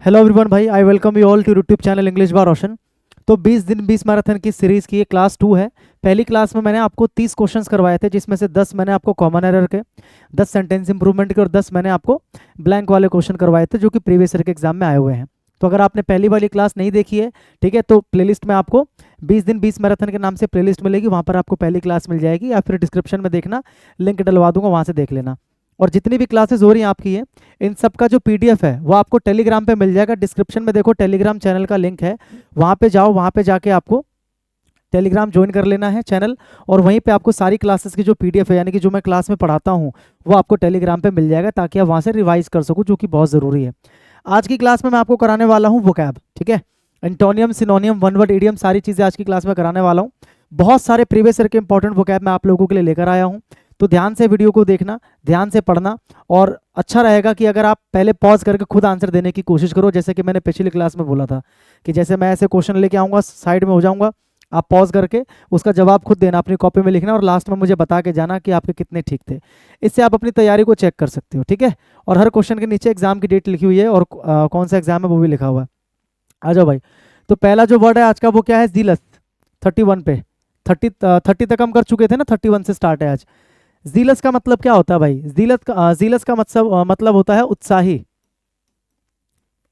Hello everyone भाई, I welcome you all to YouTube channel English बार रोशन। तो 20 दिन 20 मैराथन की सीरीज़ की ये क्लास 2 है। पहली क्लास में मैंने आपको 30 क्वेश्चंस करवाए थे, जिसमें से 10 मैंने आपको कॉमन एरर के, 10 सेंटेंस इंप्रूवमेंट के और 10 मैंने आपको ब्लैंक वाले क्वेश्चन करवाए थे जो कि प्रीवियस ईयर के एग्जाम में आए हुए हैं। तो अगर आपने पहली वाली क्लास नहीं देखी है, ठीक है, तो प्लेलिस्ट में आपको 20 दिन 20 मैराथन के नाम से प्लेलिस्ट मिलेगी, वहाँ पर आपको पहली क्लास मिल जाएगी, या फिर डिस्क्रिप्शन में देखना, लिंक डलवा दूंगा, वहाँ से देख लेना। और जितनी भी क्लासेस हो रही हैं आपकी, है इन सब का जो पीडीएफ है वो आपको टेलीग्राम पे मिल जाएगा। डिस्क्रिप्शन में देखो टेलीग्राम चैनल का लिंक है, वहाँ पे जाओ, वहाँ पे जाके आपको टेलीग्राम ज्वाइन कर लेना है चैनल, और वहीं पे आपको सारी क्लासेस की जो पीडीएफ है, यानी कि जो मैं क्लास में पढ़ाता हूँ, वो आपको टेलीग्राम पे मिल जाएगा, ताकि आप वहाँ से रिवाइज कर सको, जो कि बहुत ज़रूरी है। आज की क्लास में मैं आपको कराने वाला हूँ वोकैब, ठीक है, एंटोनियम, सिनोनियम, वन वर्ड इडियम, सारी चीज़ें आज की क्लास में कराने वाला हूँ। बहुत सारे प्रीवियस ईयर के इंपॉर्टेंट वोकैब मैं आप लोगों के लिए लेकर आया हूँ, तो ध्यान से वीडियो को देखना, ध्यान से पढ़ना। और अच्छा रहेगा कि अगर आप पहले पॉज करके खुद आंसर देने की कोशिश करो, जैसे कि मैंने पिछली क्लास में बोला था कि जैसे मैं ऐसे क्वेश्चन लेके आऊँगा, साइड में हो जाऊँगा, आप पॉज करके उसका जवाब खुद देना, अपनी कॉपी में लिखना, और लास्ट में मुझे बता के जाना कि आपके कितने ठीक थे। इससे आप अपनी तैयारी को चेक कर सकते हो, ठीक है। और हर क्वेश्चन के नीचे एग्जाम की डेट लिखी हुई है, और कौन सा एग्जाम है वो भी लिखा हुआ है। आ जाओ भाई। तो पहला जो वर्ड है आज का वो क्या है? जीलस। 31 पे 30 तक हम कर चुके थे ना, 31 से स्टार्ट है आज। जीलस का मतलब क्या होता है भाई? जीलस का मतलब होता है उत्साही।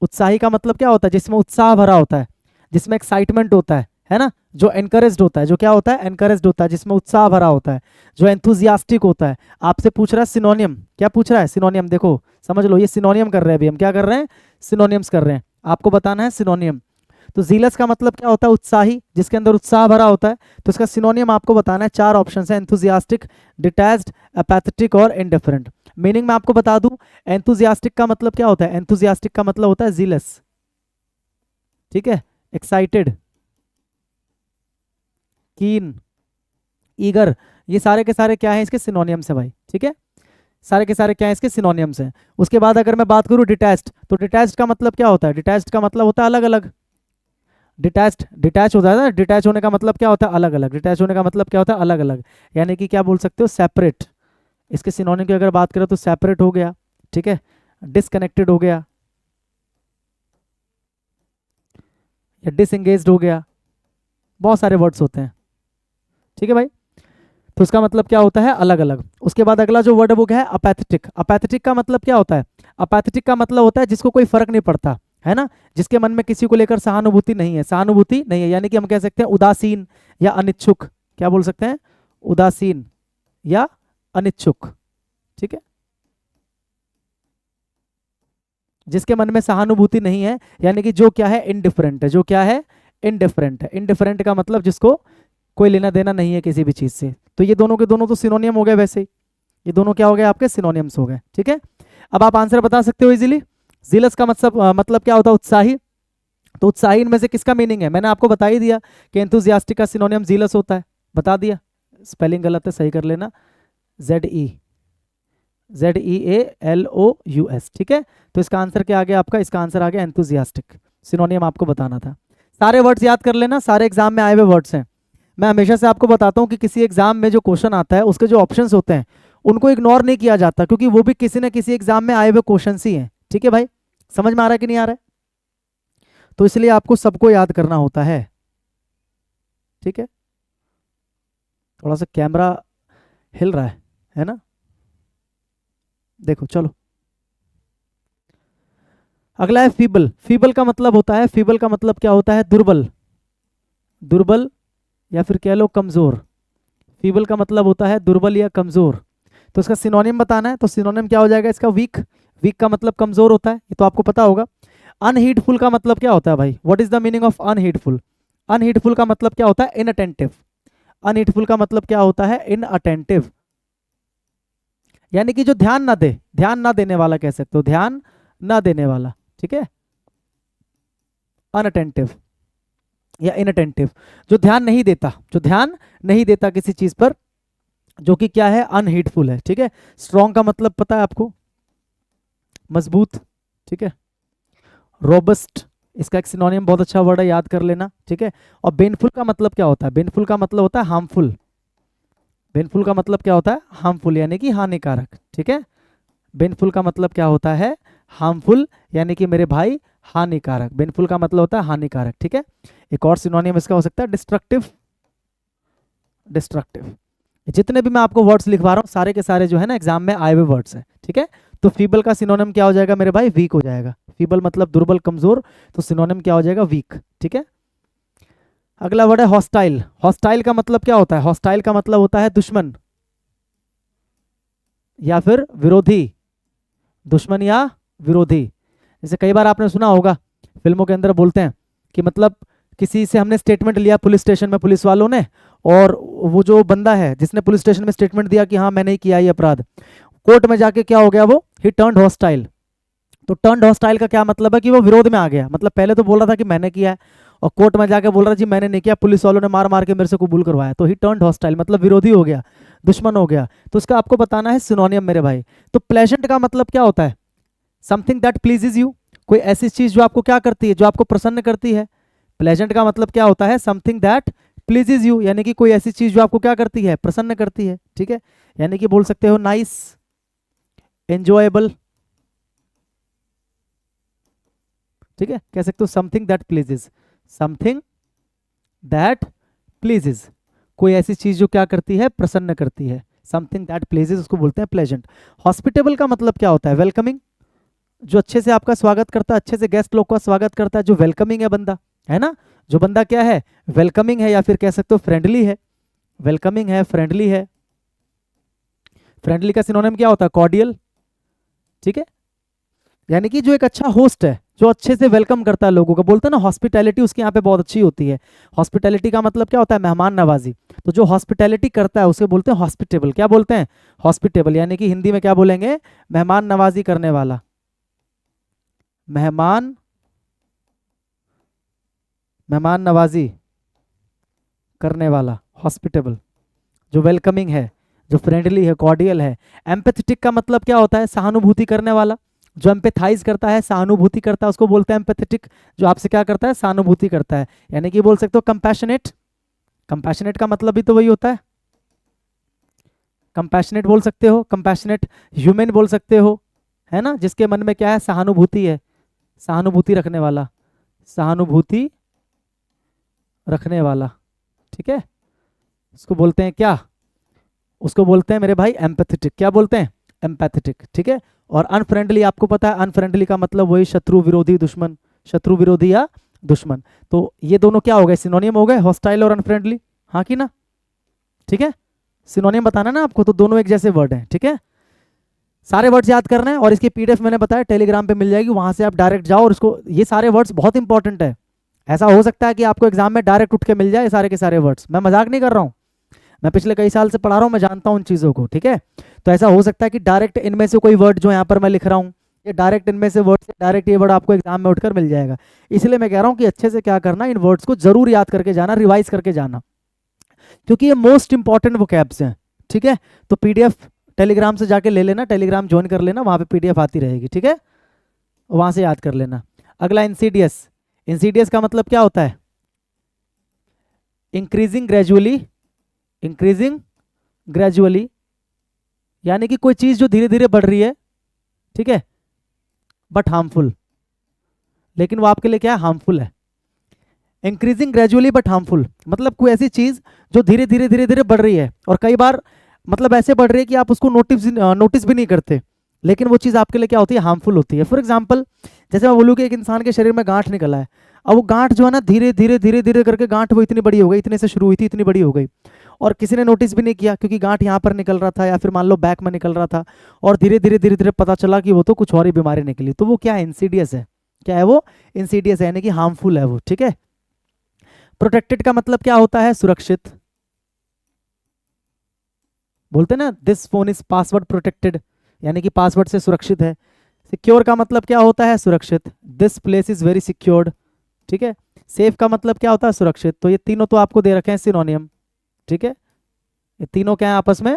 उत्साही का मतलब क्या होता है? जिसमें उत्साह भरा होता है, जिसमें एक्साइटमेंट होता है ना, जो एनकरेज्ड होता है, जो क्या होता है? एनकरेज्ड होता है, जिसमें उत्साह भरा होता है, जो एंथुजियास्टिक होता है। आपसे पूछ रहा है सिनोनियम, क्या पूछ रहा है? सिनोनियम। देखो समझ लो, ये सिनोनियम कर रहे हैं अभी हम, क्या कर रहे हैं? सिनोनियम्स कर रहे हैं, आपको बताना है सिनोनियम। तो जीलस का मतलब क्या होता है? उत्साही, जिसके अंदर उत्साह भरा होता है। तो इसका सिनोनियम आपको बताना है, 4 ऑप्शन है, एंथुजियास्टिक, डिटैच्ड, एपैथेटिक और इंडिफरेंट। मीनिंग मैं आपको बता दूं, एंथुजियास्टिक का मतलब क्या होता है? एंथुजियास्टिक का मतलब होता है जीलस, ठीक है, एक्साइटेड, कीन, ईगर, ये सारे के सारे क्या है? इसके सिनोनियम्स है भाई, ठीक है, सारे के सारे क्या है? इसके सिनोनियम्स हैं। उसके बाद अगर मैं बात करूं डिटैच्ड, तो डिटैच्ड का मतलब क्या होता है? डिटैच्ड का मतलब होता है अलग अलग। डिटैच होता है ना, डिटैच होने का मतलब क्या होता है? अलग अलग। डिटैच होने का मतलब क्या होता है? अलग अलग, यानी कि क्या बोल सकते हो? सेपरेट। इसके सिनोनिम की अगर बात करें तो सेपरेट हो गया, ठीक है, डिसकनेक्टेड हो गया, या डिसएंगेज्ड हो गया, बहुत सारे वर्ड्स होते हैं, ठीक है भाई। तो उसका मतलब क्या होता है? अलग अलग। उसके बाद अगला जो वर्ड है वो क्या है? अपैथेटिक। अपैथेटिक का मतलब क्या होता है? अपैथेटिक का मतलब होता है जिसको कोई फर्क नहीं पड़ता, है ना, जिसके मन में किसी को लेकर सहानुभूति नहीं है, सहानुभूति नहीं है, यानी कि हम कह सकते हैं उदासीन या अनिच्छुक। क्या बोल सकते हैं? उदासीन या अनिच्छुक, ठीक है, जिसके मन में सहानुभूति नहीं है, यानी कि जो क्या है? इनडिफरेंट है। जो क्या है? इनडिफरेंट है। इनडिफरेंट का मतलब जिसको कोई लेना देना नहीं है किसी भी चीज से। तो ये दोनों के दोनों तो सिनोनियम हो गए, वैसे ही ये दोनों क्या हो गए? आपके सिनोनियम्स हो गए, ठीक है। अब आप आंसर बता सकते हो इजीली। जीलस का मतलब क्या होता है? उत्साही। तो उत्साही इनमें से किसका मीनिंग है? मैंने आपको बता ही दिया कि एंथुजियास्टिक का सिनोनियम जीलस होता है, बता दिया। स्पेलिंग गलत है, सही कर लेना, ZEALOUS, ठीक है। तो इसका आंसर क्या आ गया आपका? इसका आंसर आ गया एंथुजियास्टिक। सिनोनियम आपको बताना था। सारे वर्ड्स याद कर लेना, सारे एग्जाम में आए हुए वर्ड्स हैं। मैं हमेशा से आपको बताता हूँ कि किसी एग्जाम में जो क्वेश्चन आता है उसके जो ऑप्शंस होते हैं उनको इग्नोर नहीं किया जाता, क्योंकि वो भी किसी न किसी एग्जाम में आए हुए क्वेश्चन ही हैं, ठीक है भाई। समझ में आ रहा है कि नहीं आ रहा है? तो इसलिए आपको सबको याद करना होता है, ठीक है। थोड़ा सा कैमरा हिल रहा है ना, देखो चलो। अगला है फीबल। फीबल का मतलब होता है, फीबल का मतलब क्या होता है? दुर्बल, दुर्बल या फिर कह लो कमजोर। फीबल का मतलब होता है दुर्बल या कमजोर। तो इसका सिनोनिम बताना है, तो सिनोनिम क्या हो जाएगा इसका? वीक। वीक का मतलब कमजोर होता है, ये तो आपको पता होगा। अनहीडफुल का मतलब क्या होता है भाई? What is the meaning of unheedful? Unheedful का मतलब क्या होता है? इनअटेंटिव। अनहीडफुल का मतलब क्या होता है? इनअटेंटिव, यानी कि जो ध्यान ना दे, ध्यान ना देने वाला कह सकते हो, ध्यान ना देने वाला, ठीक है, अनअटेंटिव या इनअटेंटिव, जो ध्यान नहीं देता, जो ध्यान नहीं देता किसी चीज पर, जो कि क्या है? अनहीडफुल है, ठीक है। स्ट्रॉन्ग का मतलब पता है आपको? मजबूत, ठीक है। रोबस्ट, इसका एक सिनोनिम बहुत अच्छा वर्ड है, याद कर लेना, ठीक है। और बेनफुल का मतलब क्या होता है? बेनफुल का मतलब होता है हार्मफुल। बेनफुल का मतलब क्या होता है? हार्मफुल, यानी कि हानिकारक, ठीक है। बेनफुल का मतलब क्या होता है? हार्मफुल यानी कि मेरे भाई हानिकारक, बेनफुल का मतलब होता है हानिकारक, ठीक है। एक और सिनोनियम इसका हो सकता है डिस्ट्रक्टिव, डिस्ट्रक्टिव। जितने भी मैं आपको वर्ड्स लिखवा रहा हूँ सारे के सारे जो है ना एग्जाम में आए हुए वर्ड्स हैं, ठीक है। तो फीबल का सिनोनिम क्या हो जाएगा मेरे भाई, वीक हो जाएगा। फीबल मतलब दुर्बल कमजोर, तो सिनोनिम क्या हो जाएगा, वीक, ठीक है। अगला वर्ड है हॉस्टाइल। हॉस्टाइल का मतलब क्या होता है, हॉस्टाइल का मतलब होता है दुश्मन या फिर विरोधी, दुश्मन या विरोधी। जैसे कई बार आपने सुना होगा फिल्मों के अंदर बोलते हैं कि मतलब किसी से हमने स्टेटमेंट लिया पुलिस स्टेशन में, पुलिस वालों ने, और वो जो बंदा है जिसने पुलिस स्टेशन में स्टेटमेंट दिया कि हाँ मैंने ही किया ये अपराध, कोर्ट में जाके क्या हो गया, वो ही टर्न्ड हॉस्टाइल। तो टर्न्ड हॉस्टाइल का क्या मतलब है कि वो विरोध में आ गया, मतलब पहले तो बोल रहा था कि मैंने किया है और कोर्ट में जाके बोल रहा जी मैंने नहीं किया, पुलिस वालों ने मार मार के मेरे से कबूल करवाया, तो ही टर्न्ड हॉस्टाइल मतलब विरोधी हो गया, दुश्मन हो गया। तो इसका आपको बताना है सिनोनियम मेरे भाई। तो प्लेजेंट का मतलब क्या होता है, समथिंग दैट प्लीजेज यू, कोई ऐसी चीज जो आपको क्या करती है, जो आपको प्रसन्न करती है। प्लेजेंट का मतलब क्या होता है, समथिंग दैट प्लीजेज यू, यानी कि कोई ऐसी चीज जो आपको क्या करती है, प्रसन्न करती है, ठीक है। यानी कि बोल सकते हो नाइस, एंजॉयबल, ठीक है, कह सकते हो something that pleases, something that pleases, कोई ऐसी चीज जो क्या करती है, प्रसन्न करती है, समथिंग दैट प्लीजेज, उसको बोलते हैं प्लेजेंट। हॉस्पिटेबल का मतलब क्या होता है, वेलकमिंग, जो अच्छे से आपका स्वागत करता है, अच्छे से गेस्ट लोग का स्वागत करता है, जो वेलकमिंग है बंदा, है ना, जो बंदा क्या है, वेलकमिंग है, या फिर कह सकते हो फ्रेंडली है, वेलकमिंग है, फ्रेंडली है। फ्रेंडली का सिनोनिम क्या होता है, कॉर्डियल, ठीक है। यानी कि जो एक अच्छा होस्ट है, जो अच्छे से वेलकम करता है लोगों को, बोलते हैं ना हॉस्पिटैलिटी उसके यहाँ पे बहुत अच्छी होती है। हॉस्पिटैलिटी का मतलब क्या होता है, मेहमान नवाजी। तो जो हॉस्पिटैलिटी करता है उसे बोलते हैं हॉस्पिटेबल, क्या बोलते हैं, हॉस्पिटेबल, यानी कि हिंदी में क्या बोलेंगे, मेहमान नवाजी करने वाला, मेहमान, मेहमान नवाजी करने वाला, हॉस्पिटेबल, जो वेलकमिंग है, जो फ्रेंडली है, कॉर्डियल है। एम्पैथेटिक का मतलब क्या होता है, सहानुभूति करने वाला, जो एम्पैथाइज करता है, सहानुभूति करता है, उसको बोलते हैं एम्पैथेटिक, जो आपसे क्या करता है, सहानुभूति करता है। यानी कि बोल सकते हो कंपैशनेट, कंपैशनेट का मतलब भी तो वही होता है, कंपैशनेट बोल सकते हो, कंपैशनेट ह्यूमन बोल सकते हो, है ना, जिसके मन में क्या है, सहानुभूति है, सहानुभूति रखने वाला, सहानुभूति रखने वाला, ठीक है। उसको बोलते हैं क्या, उसको बोलते हैं मेरे भाई एम्पैथेटिक, क्या बोलते हैं, एम्पैथेटिक, ठीक है। और अनफ्रेंडली आपको पता है, अनफ्रेंडली का मतलब वही शत्रु विरोधी दुश्मन, शत्रु विरोधी या दुश्मन। तो ये दोनों क्या हो गए, सिनोनियम हो गए, हॉस्टाइल और अनफ्रेंडली, हाँ कि ना, ठीक है। सिनोनियम बताना ना आपको, तो दोनों एक जैसे वर्ड हैं, ठीक है। सारे वर्ड्स याद करना है और इसकी पीडीएफ मैंने बताया टेलीग्राम पे मिल जाएगी, वहां से आप डायरेक्ट जाओ और इसको, ये सारे वर्ड्स बहुत इंपॉर्टेंट है। ऐसा हो सकता है कि आपको एग्जाम में डायरेक्ट उठ के मिल जाए सारे के सारे वर्ड्स, मैं मजाक नहीं कर रहा हूँ, मैं पिछले कई साल से पढ़ा रहा हूँ, मैं जानता हूँ उन चीज़ों को, ठीक है। तो ऐसा हो सकता है कि डायरेक्ट इनमें से कोई वर्ड जो यहाँ पर मैं लिख रहा हूँ, ये डायरेक्ट इनमें से वर्ड से डायरेक्ट ये वर्ड आपको एग्जाम में उठकर मिल जाएगा। इसलिए मैं कह रहा हूँ कि अच्छे से क्या करना, इन वर्ड्स को जरूर याद करके जाना, रिवाइज करके जाना, क्योंकि ये मोस्ट इंपॉर्टेंट वोकैब्स हैं, ठीक है। तो पीडीएफ टेलीग्राम से जाके ले लेना, टेलीग्राम ज्वाइन कर लेना, वहाँ पे पीडीएफ आती रहेगी, ठीक है, वहाँ से याद कर लेना। अगला इंसीडियस, इंसीडियस का मतलब क्या होता है, इंक्रीजिंग ग्रेजुअली, इंक्रीजिंग ग्रेजुअली, यानी कि कोई चीज जो धीरे धीरे बढ़ रही है, ठीक है, बट हार्मफुल, लेकिन वो आपके लिए क्या है, हार्मफुल है। इंक्रीजिंग ग्रेजुअली बट हार्मफुल मतलब कोई ऐसी चीज जो धीरे धीरे धीरे धीरे बढ़ रही है और कई बार मतलब ऐसे बढ़ रही है कि आप उसको नोटिस भी नहीं करते, लेकिन वो चीज़ आपके लिए क्या होती है, हार्मफुल होती है। फॉर एग्जाम्पल जैसे मैं बोलूँ कि एक इंसान के शरीर में गांठ निकला है, अब वो गांठ जो है ना धीरे धीरे धीरे धीरे करके गांठ वो इतनी बड़ी हो गई, इतने से शुरू हुई थी इतनी बड़ी हो गई और किसी ने नोटिस भी नहीं किया क्योंकि गांठ यहाँ पर निकल रहा था या फिर मान लो बैक में निकल रहा था और धीरे धीरे धीरे धीरे पता चला कि वो तो कुछ और ही बीमारी निकली। तो वो क्या है, इंसीडियस है। क्या है वो, इंसीडियस है, यानी कि हार्मफुल है वो, ठीक है। प्रोटेक्टेड का मतलब क्या होता है, सुरक्षित, बोलते हैं ना this phone is password protected, यानी कि पासवर्ड से सुरक्षित है। सिक्योर का मतलब क्या होता है, सुरक्षित, this place is very secured, ठीक है। सेफ का मतलब क्या होता है, सुरक्षित। तो ये तीनों तो आपको दे रखे हैं सिनोनियम, ठीक है, ये तीनों क्या है आपस में,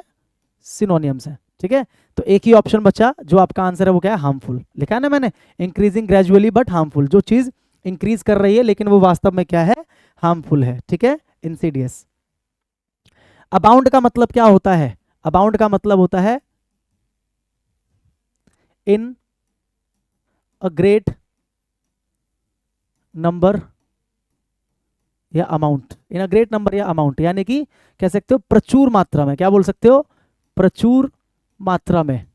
सिनोनियम्स हैं, ठीक है। तो एक ही ऑप्शन बचा जो आपका आंसर है वो क्या है, हार्मफुल, लिखा है ना मैंने, इंक्रीजिंग ग्रेजुअली बट हार्मफुल, जो चीज इंक्रीज कर रही है लेकिन वो वास्तव में क्या है, हार्मफुल है, ठीक है, इंसीडियस। अबाउंड का मतलब क्या होता है, अबाउंड का मतलब होता है इन अ ग्रेट नंबर या amount, in a great number या अमाउंट, यानी कि कह सकते हो प्रचुर मात्रा में, क्या बोल सकते हो, प्रचुर मात्रा में,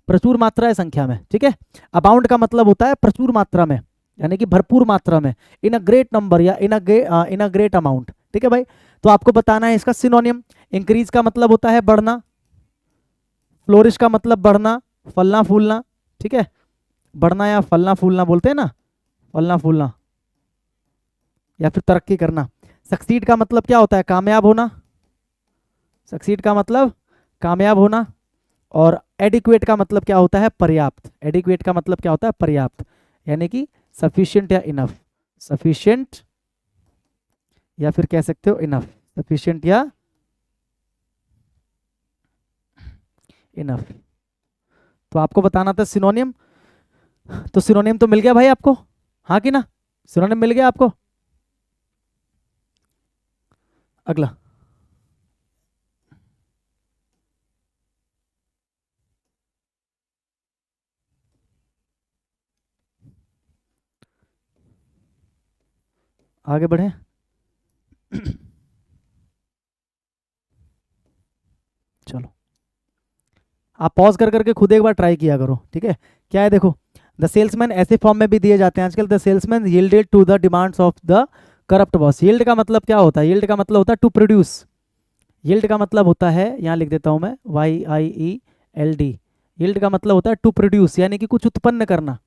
प्रचुर मात्रा है संख्या में, ठीक है। अमाउंट का मतलब होता है प्रचुर मात्रा में, यानी कि भरपूर मात्रा में, इन अ ग्रेट नंबर या इन अ ग्रेट अमाउंट, ठीक है भाई। तो आपको बताना है इसका सिनोनियम। इंक्रीज का मतलब होता है बढ़ना, फ्लोरिश का मतलब बढ़ना, फलना फूलना, ठीक है, बढ़ना या फलना फूलना बोलते हैं ना, फलना फूलना या फिर तरक्की करना। सक्सीड का मतलब क्या होता है, कामयाब होना, सक्सीड का मतलब कामयाब होना। और एडिक्वेट का मतलब क्या होता है, पर्याप्त, एडिक्वेट का मतलब क्या होता है, पर्याप्त, यानी कि सफिशिएंट या इनफ, सफिशिएंट या फिर कह सकते हो इनफ, सफिशिएंट या इनफ। तो आपको बताना था सिनोनियम, तो सिनोनियम तो मिल गया भाई आपको, हाँ कि ना, सिनोनियम मिल गया आपको। अगला, आगे बढ़े। चलो आप पॉज कर करके खुद एक बार ट्राई किया करो, ठीक है। क्या है देखो, द सेल्समैन ऐसे फॉर्म में भी दिए जाते हैं आजकल, the salesman yielded to the demands of the corrupt boss. Yield का मतलब क्या होता है, यील्ड का मतलब होता है टू प्रोड्यूस, यील्ड का मतलब होता है, यहाँ लिख देता हूँ मैं, YIELD, यील्ड का मतलब होता है टू प्रोड्यूस, यानी कि कुछ उत्पन्न करना।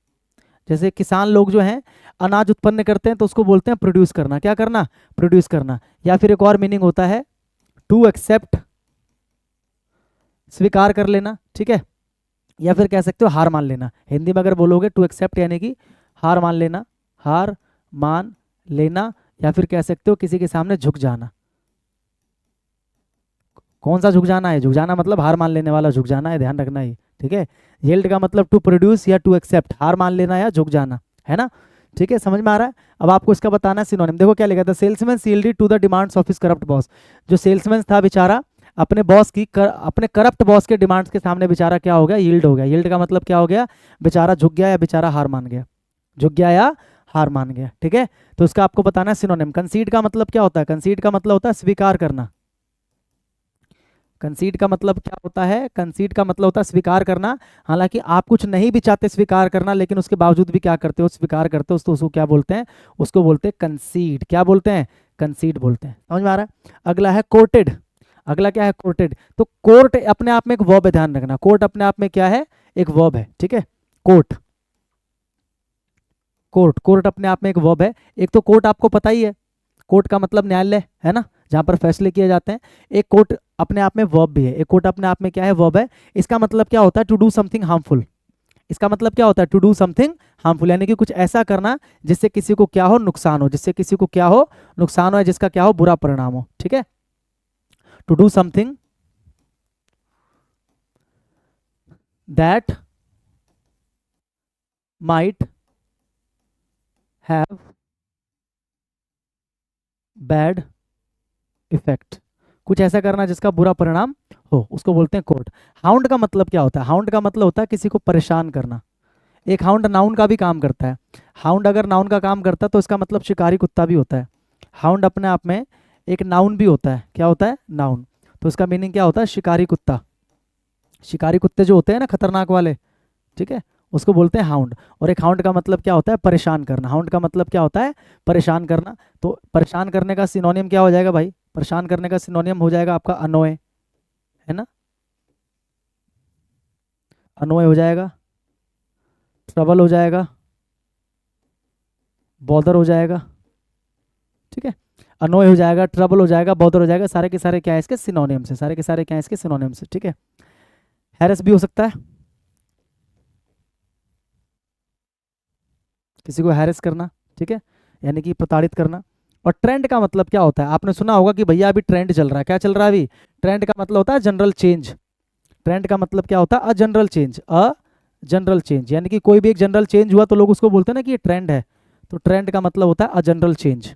जैसे किसान लोग जो हैं अनाज उत्पन्न करते हैं तो उसको बोलते हैं प्रोड्यूस करना, क्या करना, प्रोड्यूस करना। या फिर एक और मीनिंग होता है टू एक्सेप्ट, स्वीकार कर लेना, ठीक है। या फिर कह सकते हो हार मान लेना, हिंदी में अगर बोलोगे टू एक्सेप्ट यानी कि हार मान लेना, हार मान लेना। या फिर कह सकते हो किसी के सामने झुक जाना। कौन सा झुक जाना है, झुक जाना मतलब हार मान लेने वाला झुक जाना है, ध्यान रखना ही, ठीक है। यील्ड का मतलब टू प्रोड्यूस या टू एक्सेप्ट, हार मान लेना या झुक जाना, है ना, ठीक है, समझ में आ रहा है। अब आपको इसका बताना है सिनोनिम। देखो क्या लिखा था, salesman yielded to the demands of his corrupt boss. जो सेल्समैन था बेचारा अपने बॉस की अपने करप्ट बॉस के डिमांड्स के सामने बेचारा क्या हो गया, यील्ड हो गया। यील्ड का मतलब क्या हो गया, बेचारा झुक गया या बेचारा हार मान गया, झुक गया या हार मान गया, ठीक है। तो इसका आपको बताना है सिनोनिम। कंसीड का मतलब क्या होता है, कंसीड का मतलब होता है स्वीकार करना। कंसीड का मतलब क्या होता है, कंसीड का मतलब होता है स्वीकार करना। हालांकि आप कुछ नहीं भी चाहते स्वीकार करना, लेकिन उसके बावजूद भी क्या करते हो, स्वीकार करते हो, तो उसको क्या बोलते हैं, उसको बोलते हैं कंसीड, क्या बोलते हैं, कंसीड बोलते हैं। समझ में आ रहा है। अगला है कोर्टेड। अगला क्या है, कोर्टेड। तो कोर्ट अपने आप में एक वर्ब है, ध्यान रखना, कोर्ट अपने आप में क्या है, एक वर्ब है, ठीक है। कोर्ट, कोर्ट, कोर्ट अपने आप में एक वर्ब है। एक तो कोर्ट आपको पता ही है, कोर्ट का मतलब न्यायालय है ना, जहां पर फैसले किए जाते हैं। एक कोर्ट अपने आप में वर्ब भी है, एक कोर्ट अपने आप में क्या है, वर्ब है। इसका मतलब क्या होता है, टू डू समथिंग हार्मफुल। इसका मतलब क्या होता है, टू डू समथिंग हार्मफुल, यानी कि कुछ ऐसा करना जिससे किसी को क्या हो, नुकसान हो, जिससे किसी को क्या हो, नुकसान हो, जिसका क्या हो, बुरा परिणाम हो, ठीक है। To do something that might have bad effect, कुछ ऐसा करना जिसका बुरा परिणाम हो, उसको बोलते हैं कोर्ट। हाउंड का मतलब क्या होता है, हाउंड का मतलब होता है किसी को परेशान करना। एक हाउंड नाउन का भी काम करता है। हाउंड अगर नाउन का काम करता है तो इसका मतलब शिकारी कुत्ता भी होता है। हाउंड अपने आप में एक नाउन भी होता है, क्या होता है, नाउन। तो इसका मीनिंग क्या होता है, शिकारी कुत्ता। शिकारी कुत्ते जो होते हैं ना खतरनाक वाले, ठीक है, उसको बोलते हैं हाउंड। और एक हाउंड का मतलब क्या होता है, परेशान करना। हाउंड का मतलब क्या होता है, परेशान करना। तो परेशान करने का सिनोनियम क्या हो जाएगा भाई, परेशान करने का सिनोनियम हो जाएगा आपका अनोय, है ना, अनोय हो जाएगा, ट्रबल हो जाएगा, बॉदर हो जाएगा, ठीक है। अनोय हो जाएगा, ट्रबल हो जाएगा, बॉदर हो जाएगा, सारे के सारे क्या है इसके सिनोनियम से, सारे के सारे क्या है इसके सिनोनियम से, ठीक है। हैरेस भी हो सकता है, किसी को हैरेस करना, ठीक है, यानी कि प्रताड़ित करना। और ट्रेंड का मतलब क्या होता है, आपने सुना होगा कि भैया अभी ट्रेंड चल रहा है, क्या चल रहा है अभी, ट्रेंड का मतलब होता है जनरल चेंज। ट्रेंड का मतलब क्या होता है, a general change, a general change, यानी कि कोई भी एक जनरल चेंज हुआ तो लोग उसको बोलते हैं ना कि ये ट्रेंड है। तो ट्रेंड का मतलब होता है अ जनरल चेंज,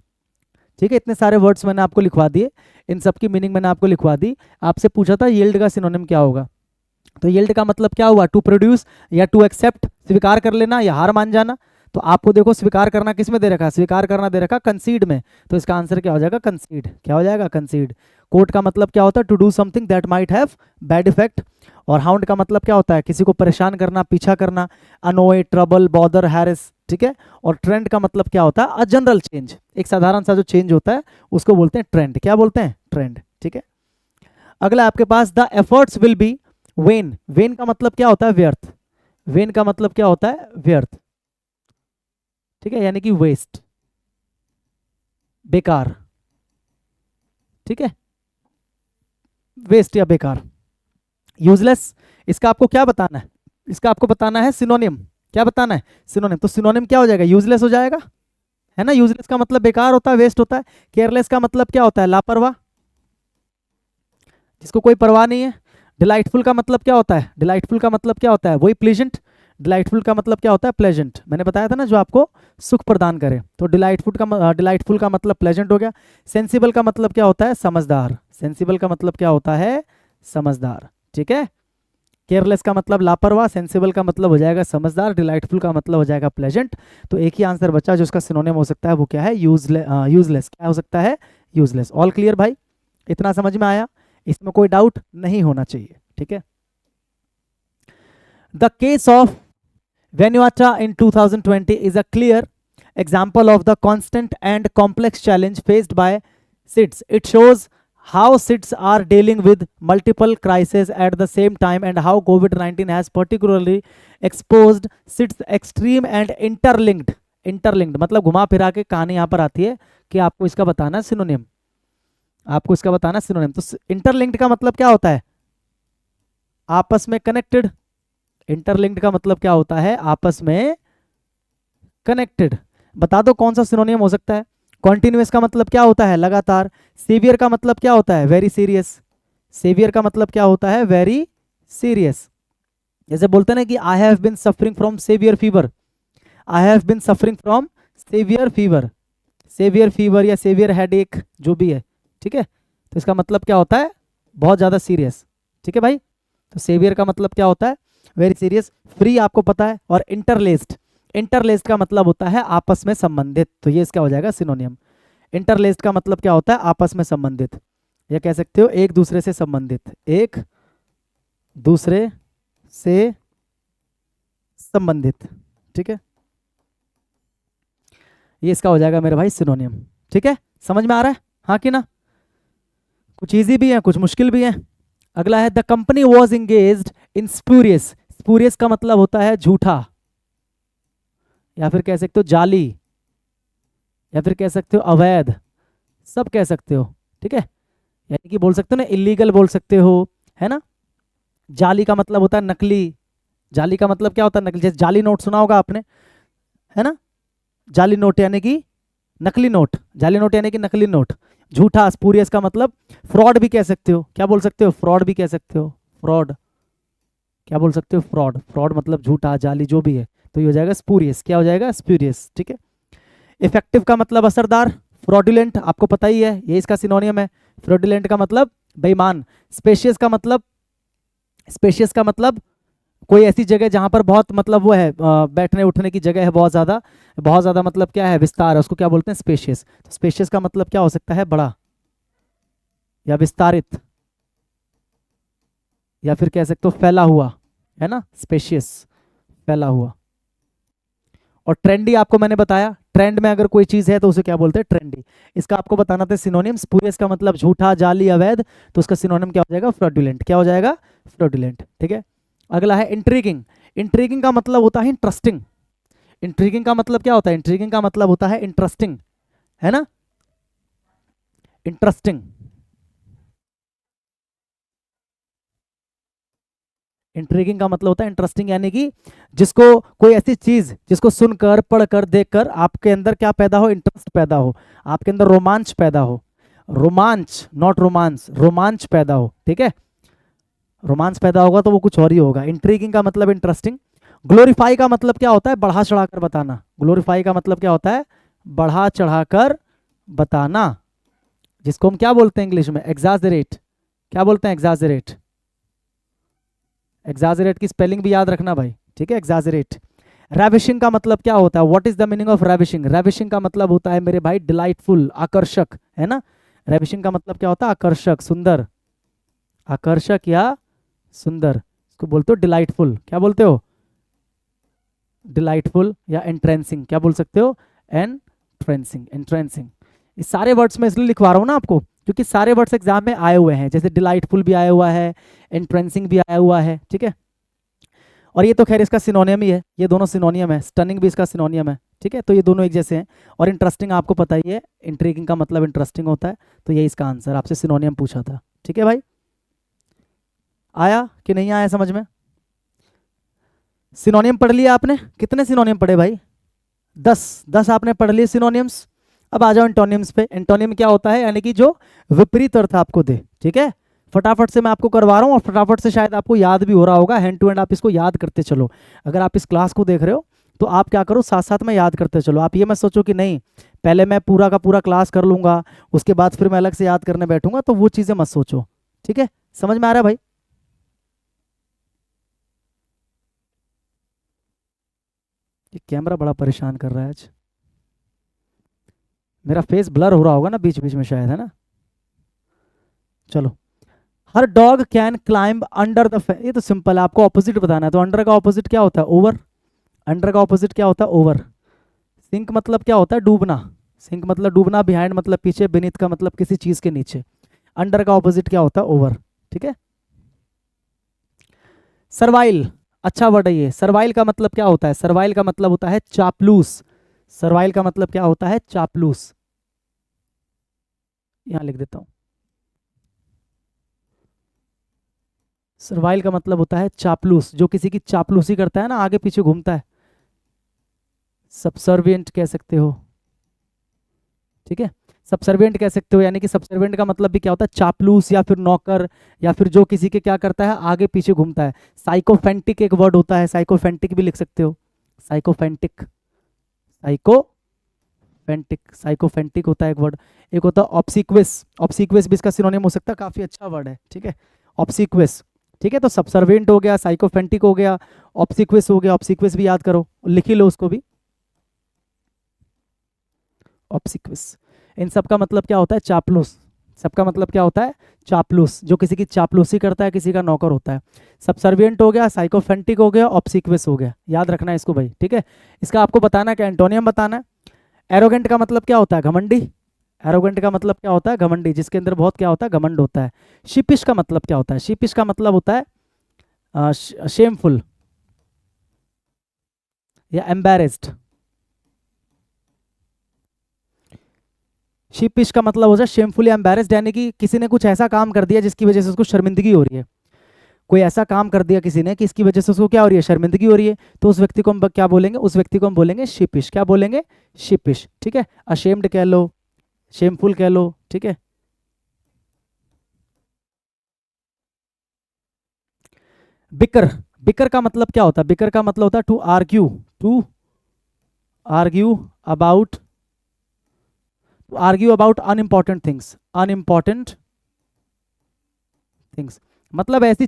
ठीक है। इतने सारे वर्ड्स मैंने आपको लिखवा दिए, इन सब की मीनिंग मैंने आपको लिखवा दी। आपसे पूछा था यील्ड का सिनोनिम क्या होगा, तो यील्ड का मतलब क्या हुआ, टू प्रोड्यूस या टू एक्सेप्ट, स्वीकार कर लेना या हार मान जाना। तो आपको देखो स्वीकार करना किस में दे रखा है, स्वीकार करना दे रखा कंसीड में, तो इसका आंसर क्या हो जाएगा, कंसीड। क्या हो जाएगा, कंसीड। कोर्ट का मतलब क्या होता है, to do something that might have bad effect. और हाउंड का मतलब क्या होता है, किसी को परेशान करना, पीछा करना, अनोए, ट्रबल, बॉदर, हैरेस, ठीक है। और ट्रेंड का मतलब क्या होता है, अ जनरल चेंज, एक साधारण सा जो चेंज होता है उसको बोलते हैं ट्रेंड। क्या बोलते हैं, ट्रेंड, ठीक है। अगला आपके पास, the efforts will be vain. Vain का मतलब क्या होता है, व्यर्थ। वेन का मतलब क्या होता है, व्यर्थ, ठीक है, यानी कि वेस्ट, बेकार, ठीक है, वेस्ट या बेकार। यूजलेस, इसका आपको क्या बताना है, इसका आपको बताना है सिनोनिम। क्या बताना है, सिनोनिम। तो सिनोनिम क्या हो जाएगा, यूजलेस हो जाएगा, है ना। यूजलेस का मतलब बेकार होता है, वेस्ट होता है। केयरलेस का मतलब क्या होता है, लापरवाह, जिसको कोई परवाह नहीं है। डिलाइटफुल का मतलब क्या होता है, डिलाइटफुल का मतलब क्या होता है, वही प्लीजेंट। डिलाइटफुल का मतलब क्या होता है, प्लेजेंट। मैंने बताया था ना, जो आपको सुख प्रदान करे। तो डिलाइटफुल का मतलब प्लेजेंट हो गया। सेंसिबल का मतलब क्या होता है, समझदार। सेंसिबल का मतलब क्या होता है, समझदार, ठीक है। केयरलेस का मतलब लापरवाह, सेंसिबल का मतलब हो जाएगा समझदार, डिलाइटफुल का मतलब हो जाएगा प्लेजेंट। तो एक ही आंसर बचा जो उसका सिनोनिम हो सकता है, वो क्या है, यूजलेस। क्या हो सकता है, यूजलेस। ऑल क्लियर भाई, इतना समझ में आया, इसमें कोई डाउट नहीं होना चाहिए, ठीक है। The case of Vanuatu in 2020 is a clear example of the constant and complex challenge faced by SIDS. It shows how SIDS are dealing with multiple crises at the same time and how COVID-19 has particularly exposed SIDS extreme and interlinked. Interlinked मतलब घुमा फिरा के कहानी यहाँ पर आती है कि आपको इसका बताना है सिनोनिम, आपको इसका बताना है सिनोनिम। तो इंटरलिंक्ड का मतलब क्या होता है, आपस में कनेक्टेड। इंटरलिंक्ड का मतलब क्या होता है, आपस में कनेक्टेड। बता दो कौन सा सिनोनिम हो सकता है। कॉन्टिन्यूअस का मतलब क्या होता है, लगातार। सीवियर का मतलब क्या होता है, वेरी सीरियस। सीवियर का मतलब क्या होता है, वेरी सीरियस। जैसे बोलते हैं ना कि I have been suffering from severe fever, I have been suffering from severe fever. Severe fever या सेवियर हेडेक जो भी है, ठीक है। तो इसका मतलब क्या होता है, बहुत ज़्यादा सीरियस, ठीक है भाई। तो सेवियर का मतलब क्या होता है, वेरी सीरियस। फ्री आपको पता है। और इंटरलेस्ड, इंटरलेस्ड का मतलब होता है आपस में संबंधित। तो ये इसका हो जाएगा सिनोनियम। इंटरलेस्ड का मतलब क्या होता है, आपस में संबंधित, या कह सकते हो एक दूसरे से संबंधित, एक दूसरे से संबंधित, ठीक है। ये इसका हो जाएगा मेरे भाई सिनोनियम, ठीक है। समझ में आ रहा है, हाँ कि ना। कुछ इजी भी है, कुछ मुश्किल भी है। अगला है, the company was engaged in spurious. Spurious का मतलब होता है झूठा, या फिर कह सकते हो जाली, या फिर कह सकते हो अवैध, सब कह सकते हो, ठीक है। यानी कि बोल सकते हो ना, इलीगल बोल सकते हो, है ना। जाली का मतलब होता है नकली। जाली का मतलब क्या होता है, नकली। जैसे जाली नोट सुना होगा आपने, है ना। जाली नोट यानी कि नकली नोट, जाली नोट यानी कि नकली नोट। झूठा, स्पूरियस का मतलब फ्रॉड भी कह सकते हो। क्या बोल सकते हो, फ्रॉड भी कह सकते हो, फ्रॉड। क्या बोल सकते हो, फ्रॉड। फ्रॉड मतलब झूठा, जाली जो भी है। तो ये हो जाएगा स्पूरियस। क्या हो जाएगा, स्पूरियस, ठीक है। इफेक्टिव का मतलब असरदार। फ्रॉडुलेंट आपको पता ही है, ये इसका सिनोनियम है। फ्रॉडुलेंट का मतलब बेईमान। स्पेशियस का मतलब, स्पेशियस का मतलब कोई ऐसी जगह जहां पर बहुत मतलब वो है, बैठने उठने की जगह है बहुत ज़्यादा, बहुत ज़्यादा मतलब क्या है, विस्तार है, उसको क्या बोलते हैं, स्पेशियस। तो स्पेशियस का मतलब क्या हो सकता है, बड़ा या विस्तारित, या फिर कह सकते हो फैला हुआ, है ना, स्पेशियस, फैला हुआ। और ट्रेंडी आपको मैंने बताया, ट्रेंड में अगर कोई चीज है तो उसे क्या बोलते हैं, ट्रेंडी। इसका आपको बताना था सिनोनिम। स्पूरियस का मतलब झूठा, जाली, अवैध। तो उसका सिनोनिम क्या हो जाएगा, फ्रॉडुलेंट। क्या हो जाएगा, फ्रॉडुलेंट, ठीक है। अगला है इंट्रीगिंग। इंट्रीगिंग का मतलब होता है इंटरेस्टिंग। इंट्रीगिंग का मतलब क्या होता है, इंट्रीगिंग का मतलब होता है इंटरेस्टिंग, है ना, इंटरेस्टिंग। इंट्रीगिंग का मतलब होता है इंटरेस्टिंग, यानी कि जिसको कोई ऐसी चीज जिसको सुनकर, पढ़कर, देखकर आपके अंदर क्या पैदा हो, इंटरेस्ट पैदा हो, आपके अंदर रोमांच पैदा हो। रोमांच, नॉट रोमांस, रोमांच पैदा हो, ठीक है। रोमांच पैदा होगा तो वो कुछ और ही होगा। इंट्रीगिंग का मतलब इंटरेस्टिंग। ग्लोरीफाई का मतलब क्या होता है, बढ़ा चढ़ाकर बताना। ग्लोरीफाई का मतलब क्या होता है, बढ़ा चढ़ाकर बताना, जिसको हम क्या बोलते हैं इंग्लिश में, एग्जाजरेट। क्या बोलते हैं, एग्जाजरेट, एग्जाजरेट की स्पेलिंग भी याद रखना भाई, ठीक है, एग्जाजरेट। रैविशिंग का मतलब क्या होता है, what is the meaning of ravishing? Ravishing का मतलब होता है मेरे भाई डिलाइटफुल, आकर्षक, है ना। रैविशिंग का मतलब क्या होता है? आकर्षक, सुंदर, आकर्षक या सुंदर, इसको बोलते हो डिलाइटफुल। क्या बोलते हो? डिलाइटफुल या एंट्रेंसिंग, क्या बोल सकते हो? एंट्रेंसिंग, एंट्रेंसिंग। इस सारे वर्ड्स में इसलिए लिखवा रहा हूँ ना आपको, क्योंकि सारे वर्ड्स एग्जाम में आए हुए हैं, जैसे डिलाइटफुल भी आया हुआ है, एंट्रेंसिंग भी आया हुआ है, ठीक है। और ये तो खैर इसका सिनोनियम ही है, ये दोनों सिनोनियम है, स्टनिंग भी इसका सिनोनियम है, ठीक है। तो ये दोनों एक जैसे हैं। और इंटरेस्टिंग आपको पता ही है, इंट्रीगिंग का मतलब इंटरेस्टिंग होता है, तो ये इसका आंसर, आपसे सिनोनियम पूछा था, ठीक है भाई। आया कि नहीं आया समझ में? सिनोनियम पढ़ लिया आपने? कितने सिनोनियम पढ़े भाई? 10 आपने पढ़ लिए सिनोनियम्स। अब आ जाओ एंटोनियम्स पे। एंटोनियम क्या होता है? यानी कि जो विपरीत अर्थ आपको दे, ठीक है। फटाफट से मैं आपको करवा रहा हूँ, और फटाफट से शायद आपको याद भी हो रहा होगा, हैंड टू हैंड आप इसको याद करते चलो। अगर आप इस क्लास को देख रहे हो तो आप क्या करो, साथ साथ में याद करते चलो। आप ये मत सोचो कि नहीं पहले मैं पूरा का पूरा क्लास कर लूंगा, उसके बाद फिर मैं अलग से याद करने बैठूंगा, तो वो चीजें मत सोचो, ठीक है। समझ में आ रहा है भाई? ये कैमरा बड़ा परेशान कर रहा है आज। मेरा फेस ब्लर हो रहा होगा ना बीच बीच में शायद, है ना। चलो, her dog can climb under the, ये तो सिंपल है, आपको ऑपोजिट बताना है। तो अंडर का ऑपोजिट क्या होता है? ओवर। अंडर का ऑपोजिट क्या होता है? ओवर। सिंक मतलब क्या होता है? डूबना। सिंक मतलब डूबना, बिहाइंड मतलब पीछे, बेनीथ का मतलब किसी चीज के नीचे। अंडर का ऑपोजिट क्या होता है? ओवर, ठीक है। सर्वाइल, अच्छा वर्ड है ये। सर्वाइल का मतलब क्या होता है? सर्वाइल का मतलब होता है चापलूस। सर्वाइल का मतलब क्या होता है? चापलूस। यहां लिख देता हूं, सर्वाइल का मतलब होता है चापलूस, जो किसी की चापलूसी करता है ना, आगे पीछे घूमता है। सबसर्विएंट कह सकते हो, ठीक है। सबसर्विएंट कह सकते हो, यानी कि सबसर्विएंट का मतलब भी क्या होता है? चापलूस, या फिर नौकर, या फिर जो किसी के क्या करता है? आगे पीछे घूमता है। साइकोफेंटिक एक वर्ड होता है, साइकोफेंटिक भी लिख सकते हो। साइकोफेंटिक, साइकोफेंटिक, साइकोफेंटिक होता है एक वर्ड। एक होता है ऑब्सिक्विस। ऑब्सिक्विस भी इसका सिनोनिम हो सकता है, काफी अच्छा वर्ड है, ठीक है। ऑब्सिक्विस, ठीक है। तो सबसर्विएंट हो गया, साइकोफेंटिक हो गया, ऑब्सिक्विस हो गया। ऑब्सिक्विस भी याद करो, लिख ही लो उसको भी, ऑब्सिक्विस। इन सब का मतलब क्या होता है? चापलूस। सबका मतलब क्या होता है? चापलूस, जो किसी की चापलूसी करता है, किसी का नौकर होता है। सबसर्विएंट हो गया, साइकोफेंटिक हो गया, ऑब्सिक्विस हो गया। याद रखना है इसको भाई, ठीक है। इसका आपको बताना है, क्या एंटोनियम बताना है। एरोगेंट का मतलब क्या होता है? घमंडी। एरोगेंट का मतलब क्या होता है? घमंडी, जिसके अंदर बहुत क्या होता है? घमंड होता है। शिपिश का मतलब क्या होता है? शिपिश का मतलब होता है शेमफुल या एम्बेरेस्ड। शिपिश का मतलब हो जाए शेमफुल या एम्बेरेस्ड, यानी कि किसी ने कुछ ऐसा काम कर दिया जिसकी वजह से उसको शर्मिंदगी हो रही है। कोई ऐसा काम कर दिया किसी ने कि इसकी वजह से उसको क्या हो रही है? शर्मिंदगी हो रही है। तो उस व्यक्ति को हम क्या बोलेंगे? उस व्यक्ति को हम बोलेंगे शिपिश। क्या बोलेंगे? शिपिश, ठीक है। अशेम्ड कह लो, शेमफुल कह लो, ठीक है। बिकर, बिकर का मतलब क्या होता है? बिकर का मतलब होता है to argue, to argue about, argue about unimportant things, unimportant things. मतलब ऐसी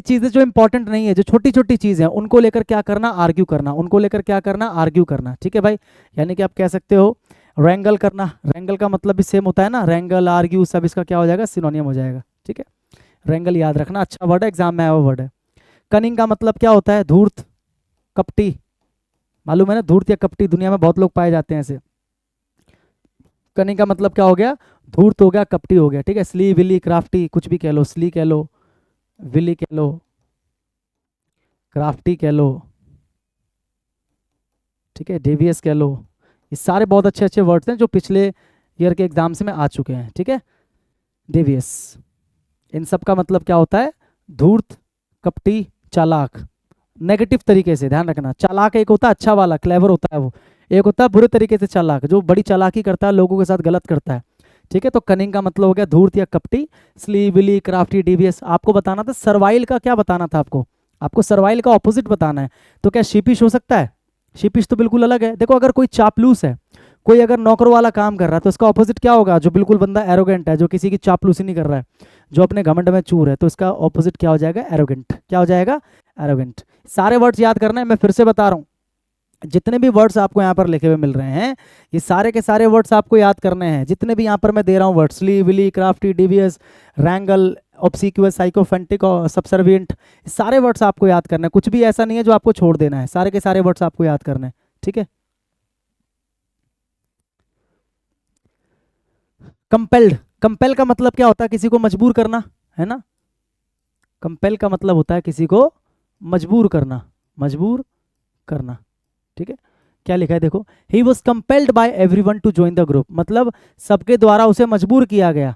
चीजें जो इंपॉर्टेंट नहीं है, जो छोटी छोटी चीजें हैं, उनको लेकर क्या करना? आर्ग्यू करना। उनको लेकर क्या करना? आर्ग्यू करना, ठीक है भाई। यानी कि आप कह सकते हो रैंगल करना। रैंगल का मतलब भी सेम होता है ना, रैंगल, आर्ग्यू, सब इसका क्या हो जाएगा? सिनोनियम हो जाएगा, ठीक है। रैंगल याद रखना, अच्छा वर्ड है, एग्जाम में आया हुआ वर्ड है। कनिंग का मतलब क्या होता है? धूर्त, कपटी। मालूम है ना, धूर्त या कपटी दुनिया में बहुत लोग पाए जाते हैं ऐसे। कनिंग का मतलब क्या हो गया? धूर्त हो गया, कपटी हो गया, ठीक है। स्ली, विली, क्राफ्टी, कुछ भी कह लो, स्ली कह लो, विली कह लो, क्राफ्टी कह लो, ठीक है, डेवियस कह लो। ये सारे बहुत अच्छे अच्छे वर्ड्स हैं जो पिछले ईयर के एग्जाम से में आ चुके हैं, ठीक है। डेवियस, इन सब का मतलब क्या होता है? धूर्त, कपटी, चालाक। नेगेटिव तरीके से ध्यान रखना, चालाक एक होता है अच्छा वाला, क्लेवर होता है वो। एक होता है बुरे तरीके से चालाक, जो बड़ी चालाकी करता है, लोगों के साथ गलत करता है, ठीक है। तो कनिंग का मतलब हो गया धूर्त या कपटी। स्ली, विली, क्राफ्टी, डेवियस। आपको बताना था सर्वाइल का, क्या बताना था आपको? आपको सर्वाइल का ऑपोजिट बताना है। तो क्या शीपिश हो सकता है? शीपिश तो बिल्कुल अलग है। देखो, अगर कोई चापलूस है, कोई अगर नौकर वाला काम कर रहा है, तो उसका ऑपोजिट क्या होगा? जो बिल्कुल बंदा एरोगेंट है, जो किसी की चापलूसी नहीं कर रहा है। जो अपने घमंड में चूर है, तो इसका ऑपोजिट क्या हो जाएगा? एरोगेंट। क्या हो जाएगा? एरोगेंट। सारे वर्ड्स याद करना है, मैं फिर से बता रहा हूँ, जितने भी वर्ड्स आपको यहाँ पर लिखे हुए मिल रहे हैं, ये सारे के सारे वर्ड्स आपको याद करने हैं। जितने भी यहाँ पर मैं दे रहा हूँ वर्ड्स, ली, विली, क्राफ्टी, डिवियस, रैंगल, ऑब्सिक्यूअस, साइकोफेंटिक और सबसर्विएंट, सारे वर्ड्स आपको याद करने हैं। कुछ भी ऐसा नहीं है जो आपको छोड़ देना है, सारे के सारे वर्ड्स आपको याद करने हैं। ठीक है। कंपेल्ड, कंपेल का मतलब क्या होता है? किसी को मजबूर करना, है ना। कंपेल का मतलब होता है किसी को मजबूर करना, मजबूर करना। ठीक है। क्या लिखा है देखो, he was compelled by everyone to join the group, मतलब सबके द्वारा उसे मजबूर किया गया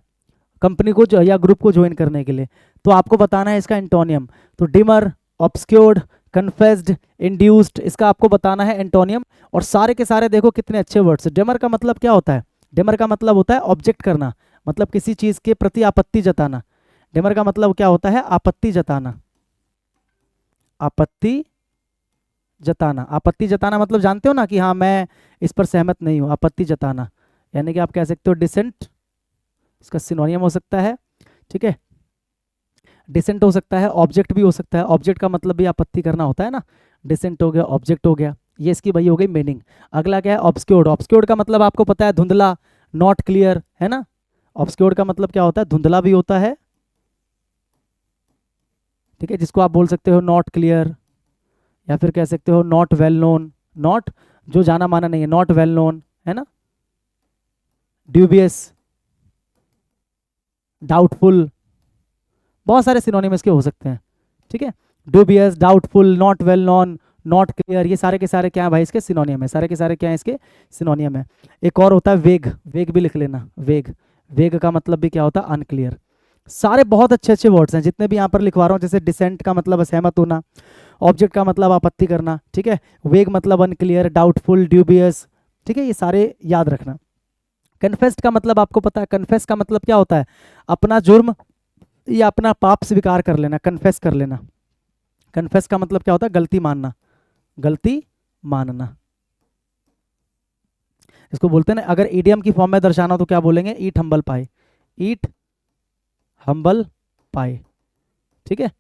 कंपनी को या ग्रुप को ज्वाइन करने के लिए। तो आपको बताना है इसका एंटोनियम। तो डिमर, ऑब्सक्योर्ड, कन्फेस्ड, इंड्यूस्ड, इसका आपको बताना है एंटोनियम। और सारे के सारे देखो कितने अच्छे वर्ड्स। डिमर का मतलब क्या होता है? डिमर का मतलब होता है ऑब्जेक्ट करना, मतलब किसी चीज के प्रति आपत्ति जताना। डिमर का मतलब क्या होता है? आपत्ति जताना। आपत्ति जताना, आपत्ति जताना मतलब जानते हो ना कि हाँ मैं इस पर सहमत नहीं हूँ। आपत्ति जताना यानी कि आप कह सकते हो डिसेंट, इसका सिनोनियम हो सकता है। ठीक है, डिसेंट हो सकता है, ऑब्जेक्ट भी हो सकता है। ऑब्जेक्ट का मतलब भी आपत्ति करना होता है ना। डिसेंट हो गया, ऑब्जेक्ट हो गया, ये इसकी वही हो गई मीनिंग। अगला क्या है? ऑब्सक्योर्ड। ऑब्सक्योर्ड का मतलब आपको पता है धुंधला, नॉट क्लियर, है ना। ऑब्सक्योर्ड का मतलब क्या होता है? धुंधला भी होता है। ठीक है, जिसको आप बोल सकते हो नॉट क्लियर, या फिर कह सकते हो नॉट वेल नोन। नॉट जो जाना माना नहीं है, नॉट वेल नोन, है ना। ड्यूबियस, डाउटफुल, बहुत सारे सिनोनिम इसके हो सकते हैं। ठीक है, dubious, doubtful, not well known, not clear, ये सारे के सारे क्या है भाई? इसके सिनोनियम है। सारे के सारे क्या है? इसके सिनोनियम है। एक और होता है वेग, वेग भी लिख लेना, वेग। वेग का मतलब भी क्या होता है? अनक्लियर। सारे बहुत अच्छे अच्छे वर्ड्स हैं जितने भी यहाँ पर लिखवा रहा हूँ। जैसे डिसेंट का मतलब असहमत होना, ऑब्जेक्ट का मतलब आपत्ति करना, ठीक है, वेग मतलब अनक्लियर, डाउटफुल, ड्यूबियस, ठीक है, ये सारे याद रखना। कन्फेस्ट का मतलब आपको पता है, कन्फेस का मतलब क्या होता है? अपना जुर्म या अपना पाप स्वीकार कर लेना, कन्फेस कर लेना। कन्फेस का मतलब क्या होता है? गलती मानना, गलती मानना, इसको बोलते हैं ना। अगर ईडियम की फॉर्म में दर्शाना हो तो क्या बोलेंगे? ईट हम्बल पाई, ईट हम्बल पाई। ठीक है,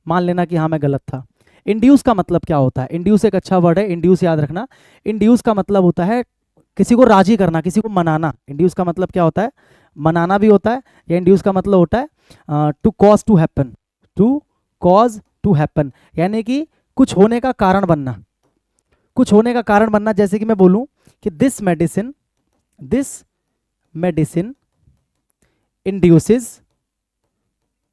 मान लेना कि हाँ मैं गलत था। इंड्यूस का मतलब क्या होता है? इंड्यूस एक अच्छा वर्ड है, इंड्यूस याद रखना। इंड्यूस का मतलब होता है किसी को राजी करना, किसी को मनाना। इंड्यूस का मतलब क्या होता है? मनाना भी होता है, या इंड्यूस का मतलब होता है to cause to happen, to cause to happen, यानी कि कुछ होने का कारण बनना, कुछ होने का कारण बनना। जैसे कि मैं बोलूं कि दिस मेडिसिन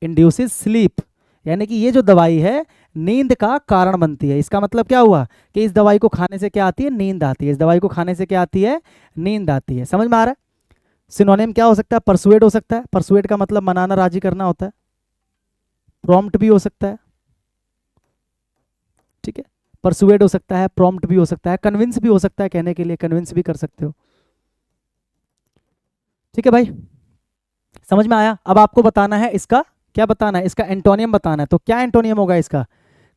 इंड्यूसेस स्लीप, यानी कि ये जो दवाई है नींद का कारण बनती है। इसका मतलब क्या हुआ कि इस दवाई को खाने से क्या आती है? नींद आती है। इस दवाई को खाने से क्या आती है? नींद आती है। समझ में आ रहा है? सिनोनिम क्या हो सकता है? परसुएड हो सकता है, परसुएड का मतलब मनाना, राजी करना होता है। प्रॉम्प्ट भी हो सकता है, ठीक है, परसुएड हो सकता है, प्रॉम्प्ट भी हो सकता है, कन्विंस भी हो सकता है, कहने के लिए कन्विंस भी कर सकते हो। ठीक है भाई, समझ में आया? अब आपको बताना है इसका क्या बताना है? इसका एंटोनियम बताना है। तो क्या एंटोनियम होगा इसका?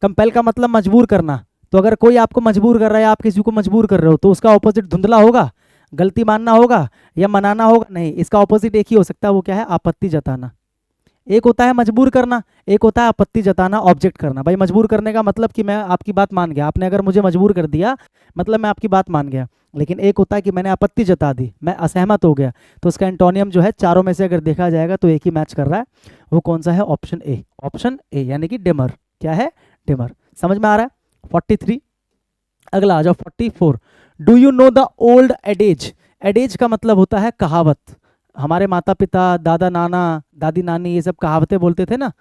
कंपेल का मतलब मजबूर करना। तो अगर कोई आपको मजबूर कर रहा है, आप किसी को मजबूर कर रहे हो, तो उसका ऑपोजिट धुंधला होगा, गलती मानना होगा, या मनाना होगा? नहीं, इसका ऑपोजिट एक ही हो सकता है, वो क्या है? आपत्ति जताना। एक होता है मजबूर करना, एक होता है आपत्ति जताना, ऑब्जेक्ट करना। भाई मजबूर करने का मतलब कि मैं आपकी बात मान गया, आपने अगर मुझे मजबूर कर दिया मतलब मैं आपकी बात मान गया। लेकिन एक होता है कि मैंने आपत्ति जता दी, मैं असहमत हो गया। तो उसका एंटोनियम जो है चारों में से अगर देखा जाएगा तो एक ही मैच कर रहा है, वो कौन सा है? ऑप्शन ए, ऑप्शन ए, यानी कि डिमर। क्या है? डिमर। समझ में आ रहा है? 43। अगला आ जाओ 44। Do you know the old adages? Adages का मतलब होता है कहावत। हमारे माता पिता, दादा नाना, दादी नानी, ये सब कहावतें बोलते थे ना,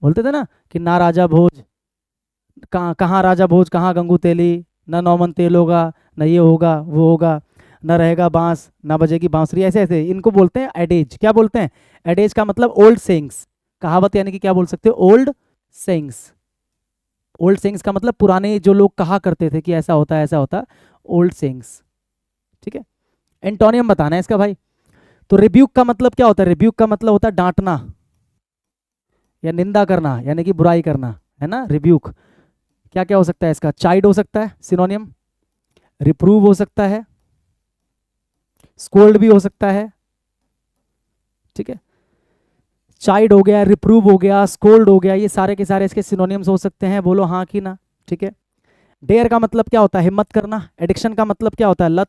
बोलते थे ना कि ना राजा भोज, कहाँ कहाँ राजा भोज, कहाँ गंगू तेली, ना नौमन तेल होगा, न ये होगा वो होगा, न रहेगा बांस, ना बजेगी बांसुरी, ऐसे ऐसे इनको बोलते हैं एडेज। क्या बोलते हैं? एडेज का मतलब ओल्ड सेइंग्स, कहावत, यानी कि क्या बोल सकते हो? Old sayings. ओल्ड सेइंग्स का मतलब पुराने जो लोग कहा करते थे कि ऐसा होता है ऐसा होता, ओल्ड सेइंग्स। ठीक है, एंटोनियम बताना है इसका भाई। तो रिब्यूक का मतलब क्या होता है? रिब्यूक का मतलब होता है डांटना या निंदा करना, यानी कि बुराई करना, है ना, रिब्यूक। क्या क्या हो सकता है इसका? चाइड हो सकता है सिनोनियम, रिप्रूव हो सकता है, स्कोल्ड भी हो सकता है, ठीक है, चाइड हो गया, रिप्रूव हो गया, स्कोल्ड हो गया, ये सारे के सारे इसके सिनोनिम्स हो सकते हैं, बोलो हाँ कि ना। ठीक है। डेयर का मतलब क्या होता है? हिम्मत करना। एडिक्शन का मतलब क्या होता है? लत।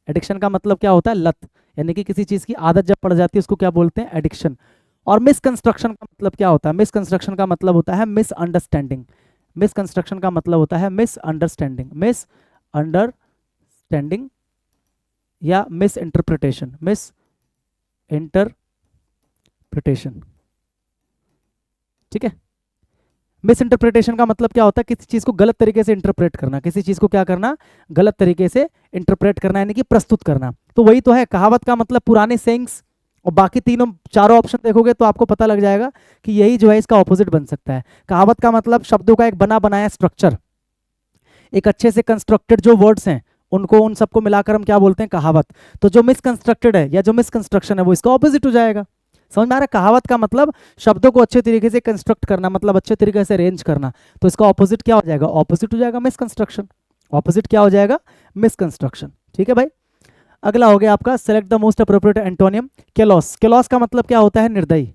एडिक्शन का मतलब क्या होता है? लत, यानी कि किसी चीज की आदत जब पड़ जाती है उसको क्या बोलते हैं? एडिक्शन। और मिसकंस्ट्रक्शन का मतलब क्या होता है? मिसकंस्ट्रक्शन का मतलब होता है मिसअंडरस्टैंडिंग। मिसकंस्ट्रक्शन का मतलब होता है मिसअंडरस्टैंडिंग, मिसअंडरस्टैंडिंग या मिस इंटरप्रिटेशन, मिस इंटरप्रिटेशन। ठीक है। मिस इंटरप्रिटेशन का मतलब क्या होता है? किसी चीज को गलत तरीके से इंटरप्रेट करना, किसी चीज को क्या करना? गलत तरीके से इंटरप्रेट करना, यानी कि प्रस्तुत करना। तो वही तो है कहावत का मतलब, पुराने सेइंग्स। और बाकी तीनों चारों ऑप्शन देखोगे तो आपको पता लग जाएगा कि यही जो है इसका ऑपोजिट बन सकता है। कहावत का मतलब शब्दों का एक बना बनाया स्ट्रक्चर, एक अच्छे से कंस्ट्रक्टेड जो वर्ड्स हैं उनको, उन सबको मिलाकर हम क्या बोलते हैं? कहावत। तो जो मिसकंस्ट्रक्टेड है या जो मिसकंस्ट्रक्शन है वो इसका ऑपोजिट हो जाएगा। समझ में आ रहा है? कहावत का मतलब शब्दों को अच्छे तरीके से कंस्ट्रक्ट करना, मतलब अच्छे तरीके से अरेंज करना। तो इसका ऑपोजिट क्या हो जाएगा? ऑपोजिट हो जाएगा मिसकंस्ट्रक्शन। ऑपोजिट क्या हो जाएगा? मिसकंस्ट्रक्शन। ठीक है भाई। अगला हो गया आपका select the most appropriate antonym. Callous. Callous का मतलब क्या होता है? निर्दयी।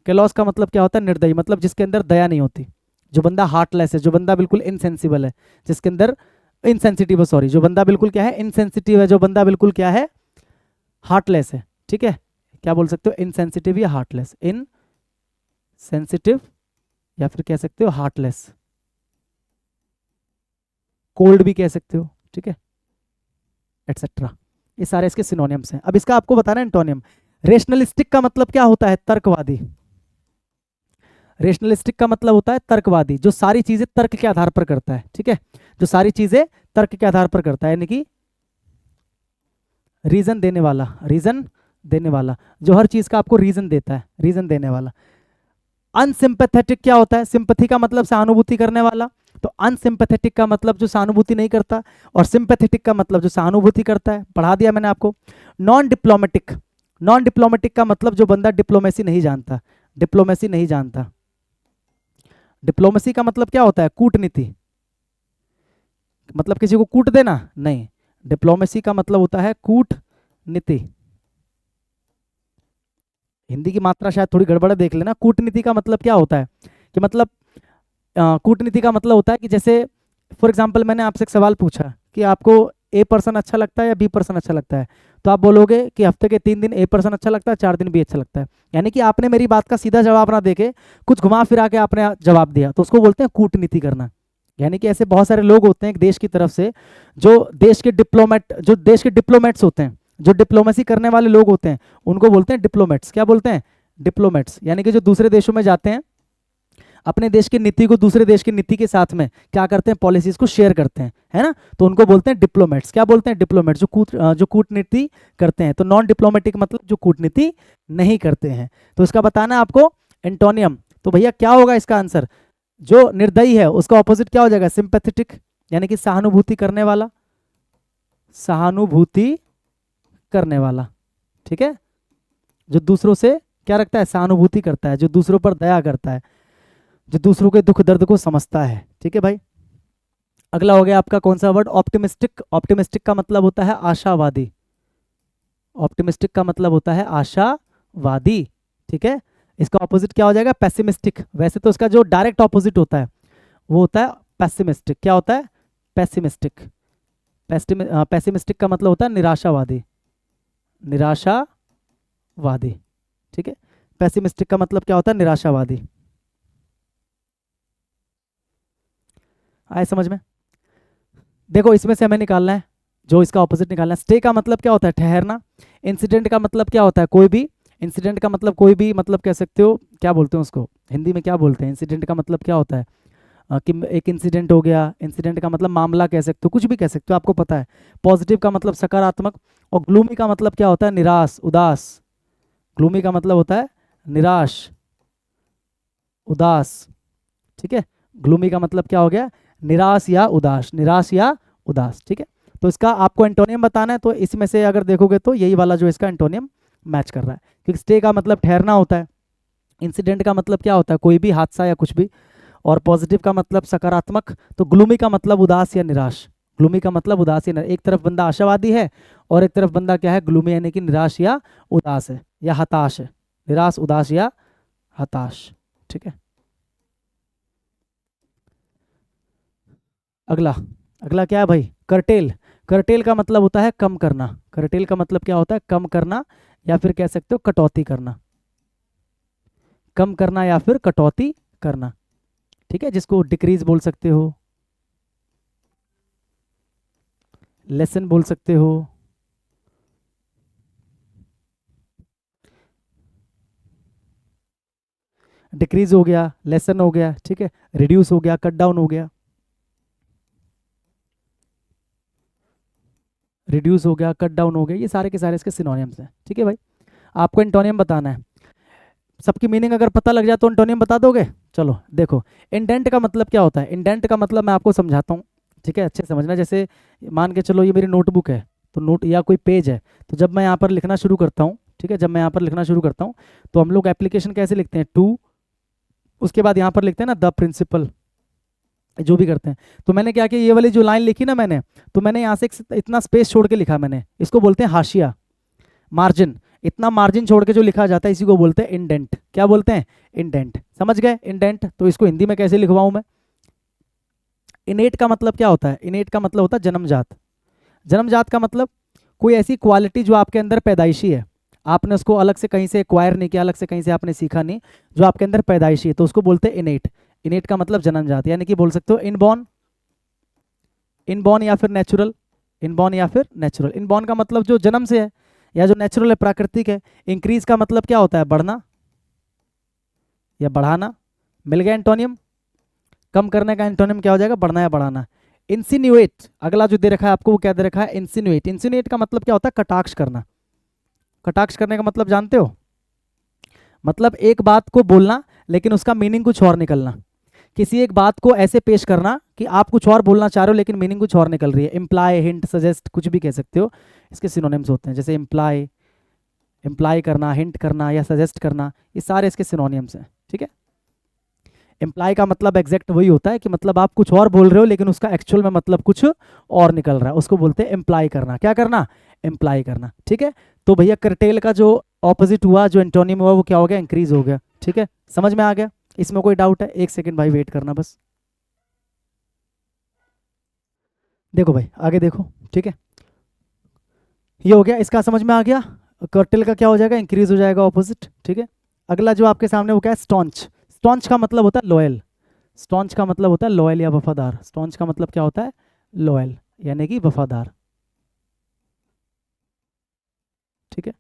केलॉस का मतलब क्या होता है? निर्दयी, मतलब जिसके अंदर दया नहीं होती, जो बंदा हार्टलेस है, जो बंदा बिल्कुल इनसेंसिबल है, जिसके अंदर इनसेंसिटिव, सॉरी, जो बंदा बिल्कुल क्या है? इनसेंसिटिव है, जो बंदा बिल्कुल क्या है? हार्टलेस है। ठीक है। क्या बोल सकते हो? इनसेंसिटिव या हार्टलेस। इनसेंसिटिव या फिर कह सकते हो हार्टलेस, कोल्ड भी कह सकते हो। ठीक है, एटसेट्रा। ये सारे इसके सिनोनिम्स हैं। अब इसका आपको बताना है एंटोनियम। रेशनलिस्टिक का मतलब क्या होता है? तर्कवादी। रेशनलिस्टिक का मतलब होता है तर्कवादी, जो सारी चीजें तर्क के आधार पर करता है। ठीक है, जो सारी चीजें तर्क के आधार पर करता है, यानी कि रीजन देने वाला, रीजन देने वाला, जो हर चीज का आपको रीजन देता है, रीजन देने वाला। अनसिंपैथेटिक क्या होता है? सिंपैथी का मतलब सहानुभूति करने वाला। तो अनसिंपैथेटिक का मतलब जो सहानुभूति नहीं करता, और सिंपैथेटिक का मतलब जो सहानुभूति करता है। पढ़ा दिया मैंने आपको। Non diplomatic. नॉन डिप्लोमेटिक का मतलब जो बंदा डिप्लोमेसी नहीं जानता, डिप्लोमेसी नहीं जानता। डिप्लोमेसी का मतलब क्या होता है? कूटनीति, मतलब किसी को कूट देना नहीं। डिप्लोमेसी का मतलब होता है कूटनीति। हिंदी की मात्रा शायद थोड़ी गड़बड़ है, देख लेना। कूटनीति का मतलब क्या होता है? कि मतलब कूटनीति का मतलब होता है कि जैसे फॉर एग्जांपल मैंने आपसे एक सवाल पूछा कि आपको ए पर्सन अच्छा लगता है या बी पर्सन अच्छा लगता है, तो आप बोलोगे कि हफ्ते के 3 दिन ए पर्सन अच्छा लगता है, 4 दिन बी अच्छा लगता है। यानी कि आपने मेरी बात का सीधा जवाब ना देके कुछ घुमा फिरा के आपने जवाब दिया, तो उसको बोलते हैं कूटनीति करना। यानी कि ऐसे बहुत सारे लोग होते हैं एक देश की तरफ से, जो देश के डिप्लोमेट, जो देश के डिप्लोमेट्स होते हैं, जो डिप्लोमेसी करने वाले लोग होते हैं, उनको बोलते हैं डिप्लोमेट्स। क्या बोलते हैं? डिप्लोमेट्स। यानी कि जो दूसरे देशों में जाते हैं, अपने देश की नीति को दूसरे देश की नीति के साथ में क्या करते हैं? पॉलिसीज को शेयर करते हैं, है ना? तो उनको बोलते हैं डिप्लोमेट्स। क्या बोलते हैं? डिप्लोमेट्स, जो कूटनीति करते हैं। तो नॉन डिप्लोमेटिक मतलब जो कूटनीति नहीं करते हैं। तो इसका बताना है आपको एंटोनियम। तो भैया क्या होगा इसका आंसर? जो निर्दयी है उसका ऑपोजिट क्या हो जाएगा? सिंपैथेटिक, यानी कि सहानुभूति करने वाला, सहानुभूति करने वाला। ठीक है, जो दूसरों से क्या रखता है? सहानुभूति करता है, जो दूसरों पर दया करता है, जो दूसरों के दुख दर्द को समझता है। ठीक है भाई। अगला हो गया आपका कौन सा वर्ड? ऑप्टिमिस्टिक। ऑप्टिमिस्टिक का मतलब होता है आशावादी। ऑप्टिमिस्टिक का मतलब होता है आशावादी। ठीक है, इसका ऑपोजिट क्या हो जाएगा? पेसिमिस्टिक। वैसे तो इसका जो डायरेक्ट ऑपोजिट होता है वो होता है पेसिमिस्टिक। क्या होता है? पेसिमिस्टिक। पेसिमिस्टिक का मतलब होता है निराशावादी, निराशावादी। ठीक है, पेसिमिस्टिक का मतलब क्या होता है? निराशावादी। आए समझ में? देखो इसमें से हमें निकालना है, जो इसका ऑपोजिट निकालना है। स्टे का मतलब क्या होता है? ठहरना। इंसिडेंट का मतलब क्या होता है? कोई भी। इंसिडेंट का मतलब कोई भी, मतलब कह सकते हो, क्या बोलते हैं उसको हिंदी में, क्या बोलते हैं? इंसिडेंट का मतलब क्या होता है? कि एक इंसिडेंट हो गया। इंसिडेंट का मतलब मामला कह सकते हो, कुछ भी कह सकते हो, आपको पता है। पॉजिटिव का मतलब सकारात्मक। और ग्लूमी का मतलब क्या होता है? निराश, उदास। ग्लूमी का मतलब होता है निराश, उदास। ठीक है, ग्लूमी का मतलब क्या हो गया? निराश या उदास, निराश या उदास। ठीक है, तो इसका आपको एंटोनियम बताना है। तो इसमें से अगर देखोगे तो यही वाला जो इसका एंटोनियम मैच कर रहा है, क्योंकि स्टे का मतलब ठहरना होता है। इंसिडेंट का मतलब क्या होता है? कोई भी हादसा या कुछ भी। और पॉजिटिव का मतलब सकारात्मक। तो ग्लूमी का मतलब उदास या निराश। ग्लूमी का मतलब उदास या निराश। एक तरफ बंदा आशावादी है और एक तरफ बंदा क्या है? ग्लूमी, यानी कि निराश या उदास है या हताश है। निराश, उदास या हताश। ठीक है, अगला, अगला क्या है भाई, करटेल। करटेल का मतलब होता है कम करना। करटेल का मतलब क्या होता है, कम करना, या फिर कह सकते हो कटौती करना। कम करना या फिर कटौती करना। ठीक है, जिसको डिक्रीज बोल सकते हो, लेसन बोल सकते हो। डिक्रीज हो गया, लेसन हो गया, ठीक है, रिड्यूस हो गया, कट डाउन हो गया, रिड्यूस हो गया, कट डाउन हो गया, ये सारे के सारे इसके सिनोनिम्स हैं। ठीक है भाई, आपको एंटोनियम बताना है। सबकी मीनिंग अगर पता लग जाए तो एंटोनियम बता दोगे। चलो देखो, इंडेंट का मतलब क्या होता है। इंडेंट का मतलब मैं आपको समझाता हूँ, ठीक है, अच्छे समझना। जैसे मान के चलो ये मेरी नोटबुक है, तो नोट या कोई पेज है, तो जब मैं यहाँ पर लिखना शुरू करता हूँ, ठीक है, जब मैं यहाँ पर लिखना शुरू करता हूँ, तो हम लोग एप्लीकेशन कैसे लिखते हैं, टू, उसके बाद यहाँ पर लिखते हैं ना द प्रिंसिपल, जो भी करते हैं। तो मैंने क्या किया, ये वाली जो लाइन लिखी ना मैंने, तो मैंने यहाँ से इतना स्पेस छोड़ के लिखा मैंने, इसको बोलते हैं हाशिया, मार्जिन। इतना मार्जिन छोड़ के जो लिखा जाता है इसी को बोलते हैं इंडेंट। क्या बोलते हैं, इंडेंट। समझ गए इंडेंट। तो इसको हिंदी में कैसे लिखवाऊं मैं। इनेट का मतलब क्या होता है, इनेट का मतलब होता है जन्मजात। जन्मजात का मतलब कोई ऐसी क्वालिटी जो आपके अंदर पैदाइशी है, आपने उसको अलग से कहीं से एक्वायर नहीं किया, अलग से कहीं से आपने सीखा नहीं, जो आपके अंदर पैदाइशी है, तो उसको बोलते हैं इनेट। इनेट का मतलब जन्मजात, यानी कि बोल सकते हो इनबॉर्न, इनबॉर्न या फिर नेचुरल, इनबॉर्न या फिर नेचुरल। इनबॉर्न का मतलब जो जन्म से है, या जो नेचुरल है, प्राकृतिक है। इंक्रीज का मतलब क्या होता है, बढ़ना या बढ़ाना। मिल गया एंटोनियम। कम करने का एंटोनियम क्या हो जाएगा, बढ़ना या बढ़ाना। इंसिनुएट, अगला जो दे रखा है आपको वो क्या दे रखा है, इंसिनुएट। इंसिनुएट का मतलब क्या होता है, कटाक्ष करना। कटाक्ष करने का मतलब जानते हो, मतलब एक बात को बोलना लेकिन उसका मीनिंग कुछ और निकलना। किसी एक बात को ऐसे पेश करना कि आप कुछ और बोलना चाह रहे हो लेकिन मीनिंग कुछ और निकल रही है। इम्प्लाई, हिंट, सजेस्ट, कुछ भी कह सकते हो, इसके सिनोनिम्स होते हैं। जैसे इम्प्लाई, इम्प्लाई करना, हिंट करना या सजेस्ट करना, ये सारे इसके सिनोनिम्स हैं। ठीक है, इम्प्लाई का मतलब एग्जैक्ट वही होता है कि मतलब आप कुछ और बोल रहे हो लेकिन उसका एक्चुअल में मतलब कुछ और निकल रहा है, उसको बोलते हैं इम्प्लाई करना। क्या करना, इम्प्लाई करना। ठीक है, तो भैया करटेल का जो ऑपोजिट हुआ, जो एंटोनियम हुआ, वो क्या हो गया, इंक्रीज हो गया। ठीक है, समझ में आ गया। इसमें कोई डाउट है, एक सेकेंड भाई वेट करना बस। देखो भाई आगे देखो, ठीक है, ये हो गया, इसका समझ में आ गया। कर्टेल का क्या हो जाएगा, इंक्रीज हो जाएगा, ऑपोजिट। ठीक है, अगला जो आपके सामने वो क्या है, स्टॉन्च। स्टॉन्च का मतलब होता है लॉयल। स्टॉन्च का मतलब होता है लॉयल या वफादार। स्टॉन्च का मतलब क्या होता है, लॉयल, यानी कि वफादार। ठीक है,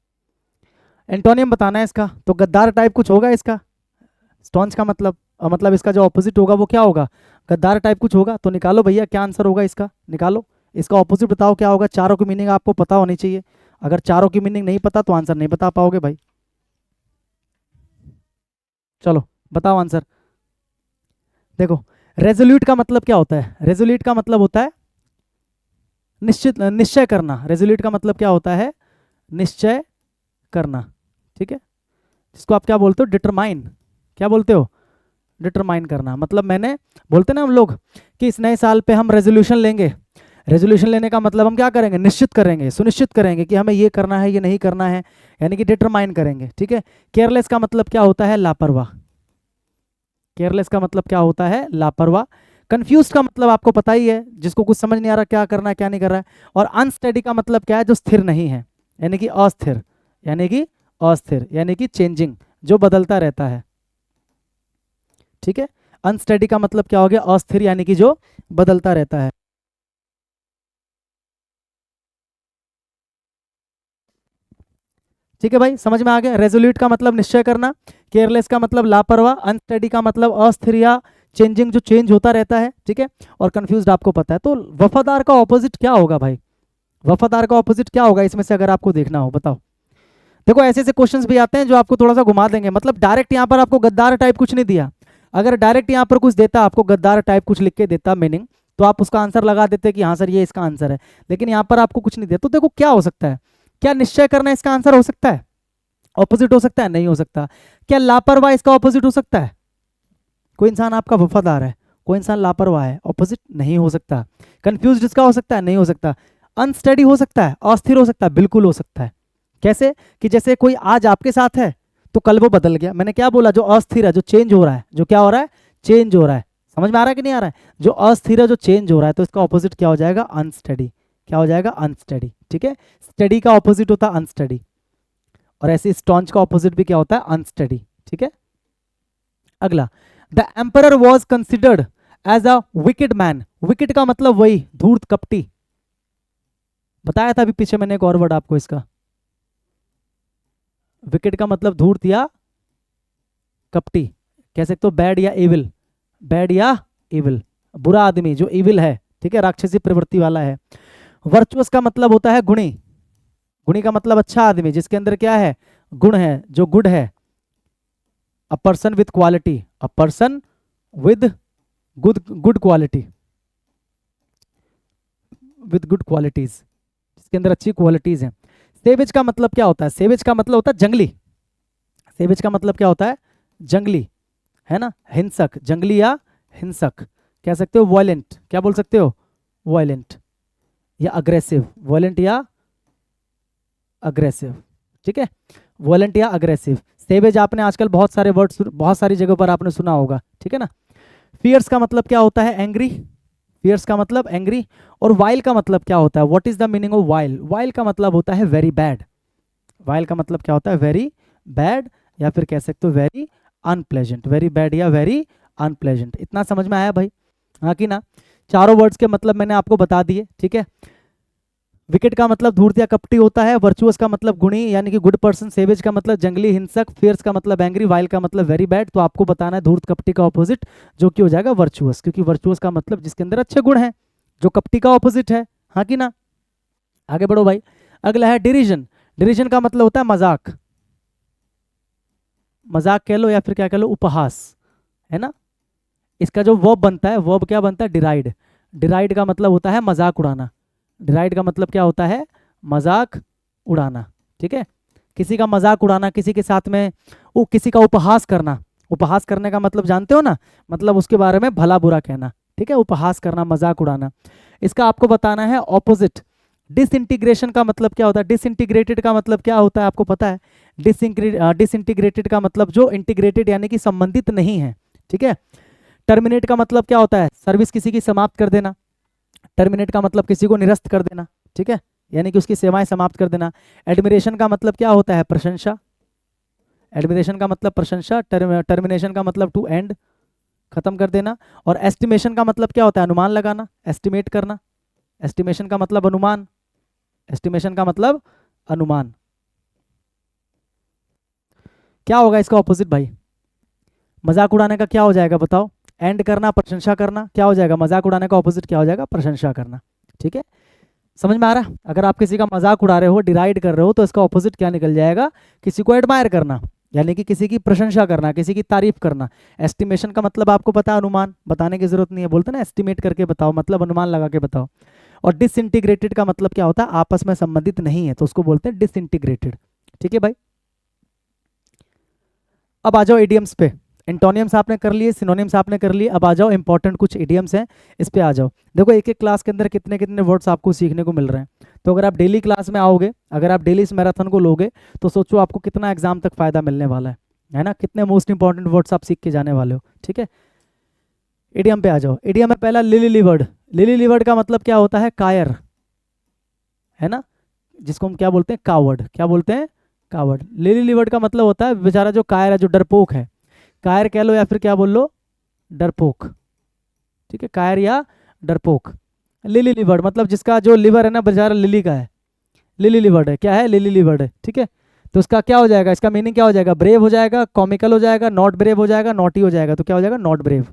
एंटोनियम बताना है इसका, तो गद्दार टाइप कुछ होगा इसका। स्टॉन्च का मतलब मतलब इसका जो ऑपोजिट होगा वो क्या होगा, गद्दार टाइप कुछ होगा। तो निकालो भैया क्या आंसर होगा इसका, निकालो। इसका ऑपोजिट बताओ क्या होगा, चारों की मीनिंग आपको पता होनी चाहिए। अगर चारों की मीनिंग नहीं पता तो आंसर नहीं बता पाओगे भाई। चलो बताओ आंसर। देखो, रेजोल्यूट का मतलब क्या होता है, रेजोल्यूट का मतलब होता है निश्चित, निश्चय करना। रेजोल्यूट का मतलब क्या होता है, निश्चय करना। ठीक है, जिसको आप क्या बोलते हो, डिटरमाइन। क्या बोलते हो, डिटरमाइन करना। मतलब मैंने, बोलते ना हम लोग कि इस नए साल पे हम रेजोल्यूशन लेंगे। रेजोल्यूशन लेने का मतलब हम क्या करेंगे, निश्चित करेंगे, सुनिश्चित करेंगे कि हमें ये करना है, ये नहीं करना है, यानी कि डिटरमाइन करेंगे। ठीक है, केयरलेस का मतलब क्या होता है, लापरवाह। केयरलेस का मतलब क्या होता है, लापरवाह। कंफ्यूज का मतलब आपको पता ही है, जिसको कुछ समझ नहीं आ रहा क्या करना है क्या नहीं कर रहा है। और अनस्टेडी का मतलब क्या है, जो स्थिर नहीं है, यानी कि अस्थिर, यानी कि अस्थिर, यानी कि चेंजिंग, जो बदलता रहता है। ठीक है, अनस्टेडी का मतलब क्या हो गया, अस्थिर, यानी कि जो बदलता रहता है। ठीक है भाई, समझ में आ गया। रेजोल्यूट का मतलब निश्चय करना, केयरलेस का मतलब लापरवाह, अनस्टेडी का मतलब अस्थिर या चेंजिंग, जो चेंज होता रहता है। ठीक है, और कंफ्यूज्ड आपको पता है। तो वफादार का ऑपोजिट क्या होगा भाई, वफादार का ऑपोजिट क्या होगा इसमें से, अगर आपको देखना हो बताओ। देखो ऐसे ऐसे क्वेश्चंस भी आते हैं जो आपको थोड़ा सा घुमा देंगे, मतलब डायरेक्ट यहाँ पर आपको गद्दार टाइप कुछ नहीं दिया। अगर डायरेक्ट यहाँ पर कुछ देता, आपको गद्दार टाइप कुछ लिख के देता मीनिंग, तो आप उसका आंसर लगा देते कि हाँ सर ये इसका आंसर है। लेकिन यहाँ पर आपको कुछ नहीं दिया, तो देखो क्या हो सकता है, क्या निश्चय करना इसका आंसर हो सकता है, ऑपोजिट हो सकता है, नहीं हो सकता। क्या लापरवाह इसका ऑपोजिट हो सकता है, कोई इंसान आपका वफादार है, कोई इंसान लापरवाह है, ऑपोजिट नहीं हो सकता। कंफ्यूज इसका हो सकता है, नहीं हो सकता। अनस्टडी हो सकता है, अस्थिर हो सकता है, बिल्कुल हो सकता है। कैसे, कि जैसे कोई आज आपके साथ है तो कल वो बदल गया। मैंने क्या बोला, जो अस्थिर है, जो चेंज हो रहा है, जो क्या हो रहा है, चेंज हो रहा है। समझ में आ रहा है कि नहीं आ रहा है? जो अस्थिर है, जो चेंज हो रहा है, तो इसका ऑपोजिट क्या हो जाएगा, अनस्टडी। क्या हो जाएगा, अनस्टडी। ठीक है, स्टडी का ऑपोजिट होता है अनस्टडी, और ऐसे स्टॉन्च का ऑपोजिट भी क्या होता है, अनस्टडी। ठीक है, अगला, the emperor was considered as a wicked man. Wicked का मतलब वही धूर्त, कपटी। बताया था अभी पीछे मैंने एक और वर्ड आपको इसका। विकेड का मतलब धूर्त या कपटी, कह सकते हो बैड या इविल, बैड या इविल, बुरा आदमी, जो इविल है। ठीक है, राक्षसी प्रवृत्ति वाला है। वर्चुअस का मतलब होता है गुणी। गुणी का मतलब अच्छा आदमी, जिसके अंदर क्या है, गुण है, जो गुड है। A person with quality, a person with good quality, with good qualities, जिसके अंदर अच्छी क्वालिटीज हैं। सेवेज का मतलब क्या होता है, सेवेज का मतलब होता है जंगली। सेवेज का मतलब क्या होता है, जंगली, है ना, हिंसक, जंगली या हिंसक। कह सकते हो वॉयलेंट, क्या बोल सकते हो, वॉयलेंट या अग्रेसिव, वॉयलेंट या अग्रेसिव। ठीक है, वॉयलेंट या अग्रेसिव। सेवेज आपने आजकल बहुत सारे वर्ड्स, बहुत सारी जगहों पर आपने सुना होगा। ठीक है ना। फियर्स का मतलब क्या होता है, एंग्री। फियर्स का मतलब एंग्री। और वाइल का मतलब क्या होता है, what is the meaning of while. While का मतलब होता है वेरी बैड। वाइल का मतलब क्या होता है, वेरी बैड, या फिर कह सकते हो वेरी अनप्लेजेंट। वेरी बैड या वेरी अनप्लेजेंट। इतना समझ में आया भाई, हाँ कि ना। चारों वर्ड्स के मतलब मैंने आपको बता दिए। ठीक है, विकेट का मतलब धूर्त या कपटी होता है, वर्चुअस का मतलब गुणी यानी कि गुड पर्सन, सेवेज का मतलब जंगली हिंसक, फियर्स का मतलब एंग्री, वाइल का मतलब वेरी बैड। तो आपको बताना है धूर्त कपटी का ऑपोजिट, जो कि हो जाएगा वर्चुअस, क्योंकि वर्चुअस का मतलब जिसके अंदर अच्छे गुण हैं, जो कपटी का ऑपोजिट है, हाँ कि ना। आगे बढ़ो भाई, अगला है डिरीजन। डिरीजन का मतलब होता है मजाक, मजाक कह लो या फिर क्या कह लो, उपहास, है ना। इसका जो वर्ब बनता है, वर्ब क्या बनता है, डिराइड। डिराइड का मतलब होता है मजाक उड़ाना। डिराइड का मतलब क्या होता है, मजाक उड़ाना। ठीक है, किसी का मजाक उड़ाना, किसी के साथ में वो किसी का उपहास करना। उपहास करने का मतलब जानते हो ना, मतलब उसके बारे में भला बुरा कहना। ठीक है, उपहास करना, मजाक उड़ाना। इसका आपको बताना है ऑपोजिट। डिसइंटीग्रेशन का मतलब क्या होता है, डिसइंटीग्रेटेड का मतलब क्या होता है आपको पता है। डिसइंटीग्रेटेड का मतलब जो इंटीग्रेटेड यानी कि संबंधित नहीं है। ठीक है, टर्मिनेट का मतलब क्या होता है, सर्विस किसी की समाप्त कर देना। टर्मिनेट का मतलब किसी को निरस्त कर देना। ठीक है, यानी कि उसकी सेवाएं समाप्त कर देना। एडमिरेशन का मतलब क्या होता है, प्रशंसा। एडमिरेशन का मतलब प्रशंसा। टर्मिनेशन का मतलब टू एंड, खत्म कर देना। और एस्टिमेशन का मतलब क्या होता है, अनुमान लगाना, एस्टिमेट करना। एस्टिमेशन का मतलब अनुमान, एस्टिमेशन का मतलब अनुमान। क्या होगा इसका ऑपोजिट भाई, मजाक उड़ाने का क्या हो जाएगा बताओ, एंड करना, प्रशंसा करना। क्या हो जाएगा, मजाक उड़ाने का ऑपोजिट क्या हो जाएगा, प्रशंसा करना। ठीक है, समझ में आ रहा है। अगर आप किसी का मजाक उड़ा रहे हो, डिराइड कर रहे हो, तो इसका ऑपोजिट क्या निकल जाएगा, किसी को एडमायर करना, यानी कि किसी की प्रशंसा करना, किसी की तारीफ करना। एस्टिमेशन का मतलब आपको पता है, अनुमान, बताने की जरूरत नहीं है, बोलते ना एस्टिमेट करके बताओ, मतलब अनुमान लगा के बताओ। और डिसइंटीग्रेटेड का मतलब क्या होता है, आपस में संबंधित नहीं है, तो उसको बोलते हैं डिसइंटीग्रेटेड। ठीक है भाई, अब आ जाओ इडियम्स पे। एंटोनियम्स आपने कर लिए, सिनोनिम्स आपने कर लिए, अब आ जाओ इंपॉर्टेंट कुछ इडियम्स हैं, इस पे आ जाओ। देखो एक एक क्लास के अंदर कितने कितने वर्ड्स आपको सीखने को मिल रहे हैं। तो अगर आप डेली क्लास में आओगे, अगर आप डेली इस मैराथन को लोगे, तो सोचो आपको कितना एग्जाम तक फायदा मिलने वाला है ना। कितने मोस्ट इंपॉर्टेंट वर्ड्स आप सीख के जाने वाले हो। ठीक है, इडियम पे आ जाओ। इडियम में पहला लिली लिवर्ड। लिली लिवर्ड का मतलब क्या होता है, कायर, है ना, जिसको हम क्या बोलते हैं, कावर्ड। क्या बोलते हैं, कावर्ड। लिली लिवर्ड का मतलब होता है बेचारा जो कायर है, जो डरपोक है। कायर कह लो या फिर क्या बोल लो, डरपोक। ठीक है, कायर या डरपोक। लिली लिवर्ड मतलब जिसका जो लिवर है ना बेचारा लिली का है, लिली लिवर्ड है। क्या है, लिली लिवर्ड है। ठीक है, तो उसका क्या हो जाएगा, इसका मीनिंग क्या हो जाएगा, ब्रेव हो जाएगा, कॉमिकल हो जाएगा, नॉट ब्रेव हो जाएगा, नॉटी हो जाएगा। तो क्या हो जाएगा, नॉट ब्रेव।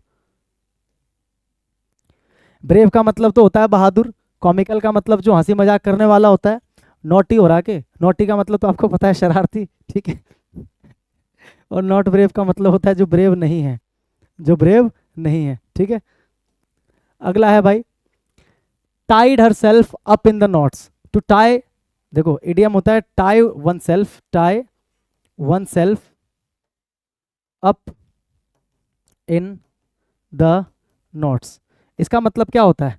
ब्रेव का मतलब तो होता है बहादुर, कॉमिकल का मतलब जो हंसी मजाक करने वाला होता है, नॉटी हो रहा के, नॉटी का मतलब तो आपको पता है, शरारती। ठीक है, और नॉट ब्रेव का मतलब होता है जो ब्रेव नहीं है, जो ब्रेव नहीं है। ठीक है, अगला है भाई, tied herself up in the knots. To tie, देखो इडियम होता है tie oneself, tie oneself up in the knots. इसका मतलब क्या होता है,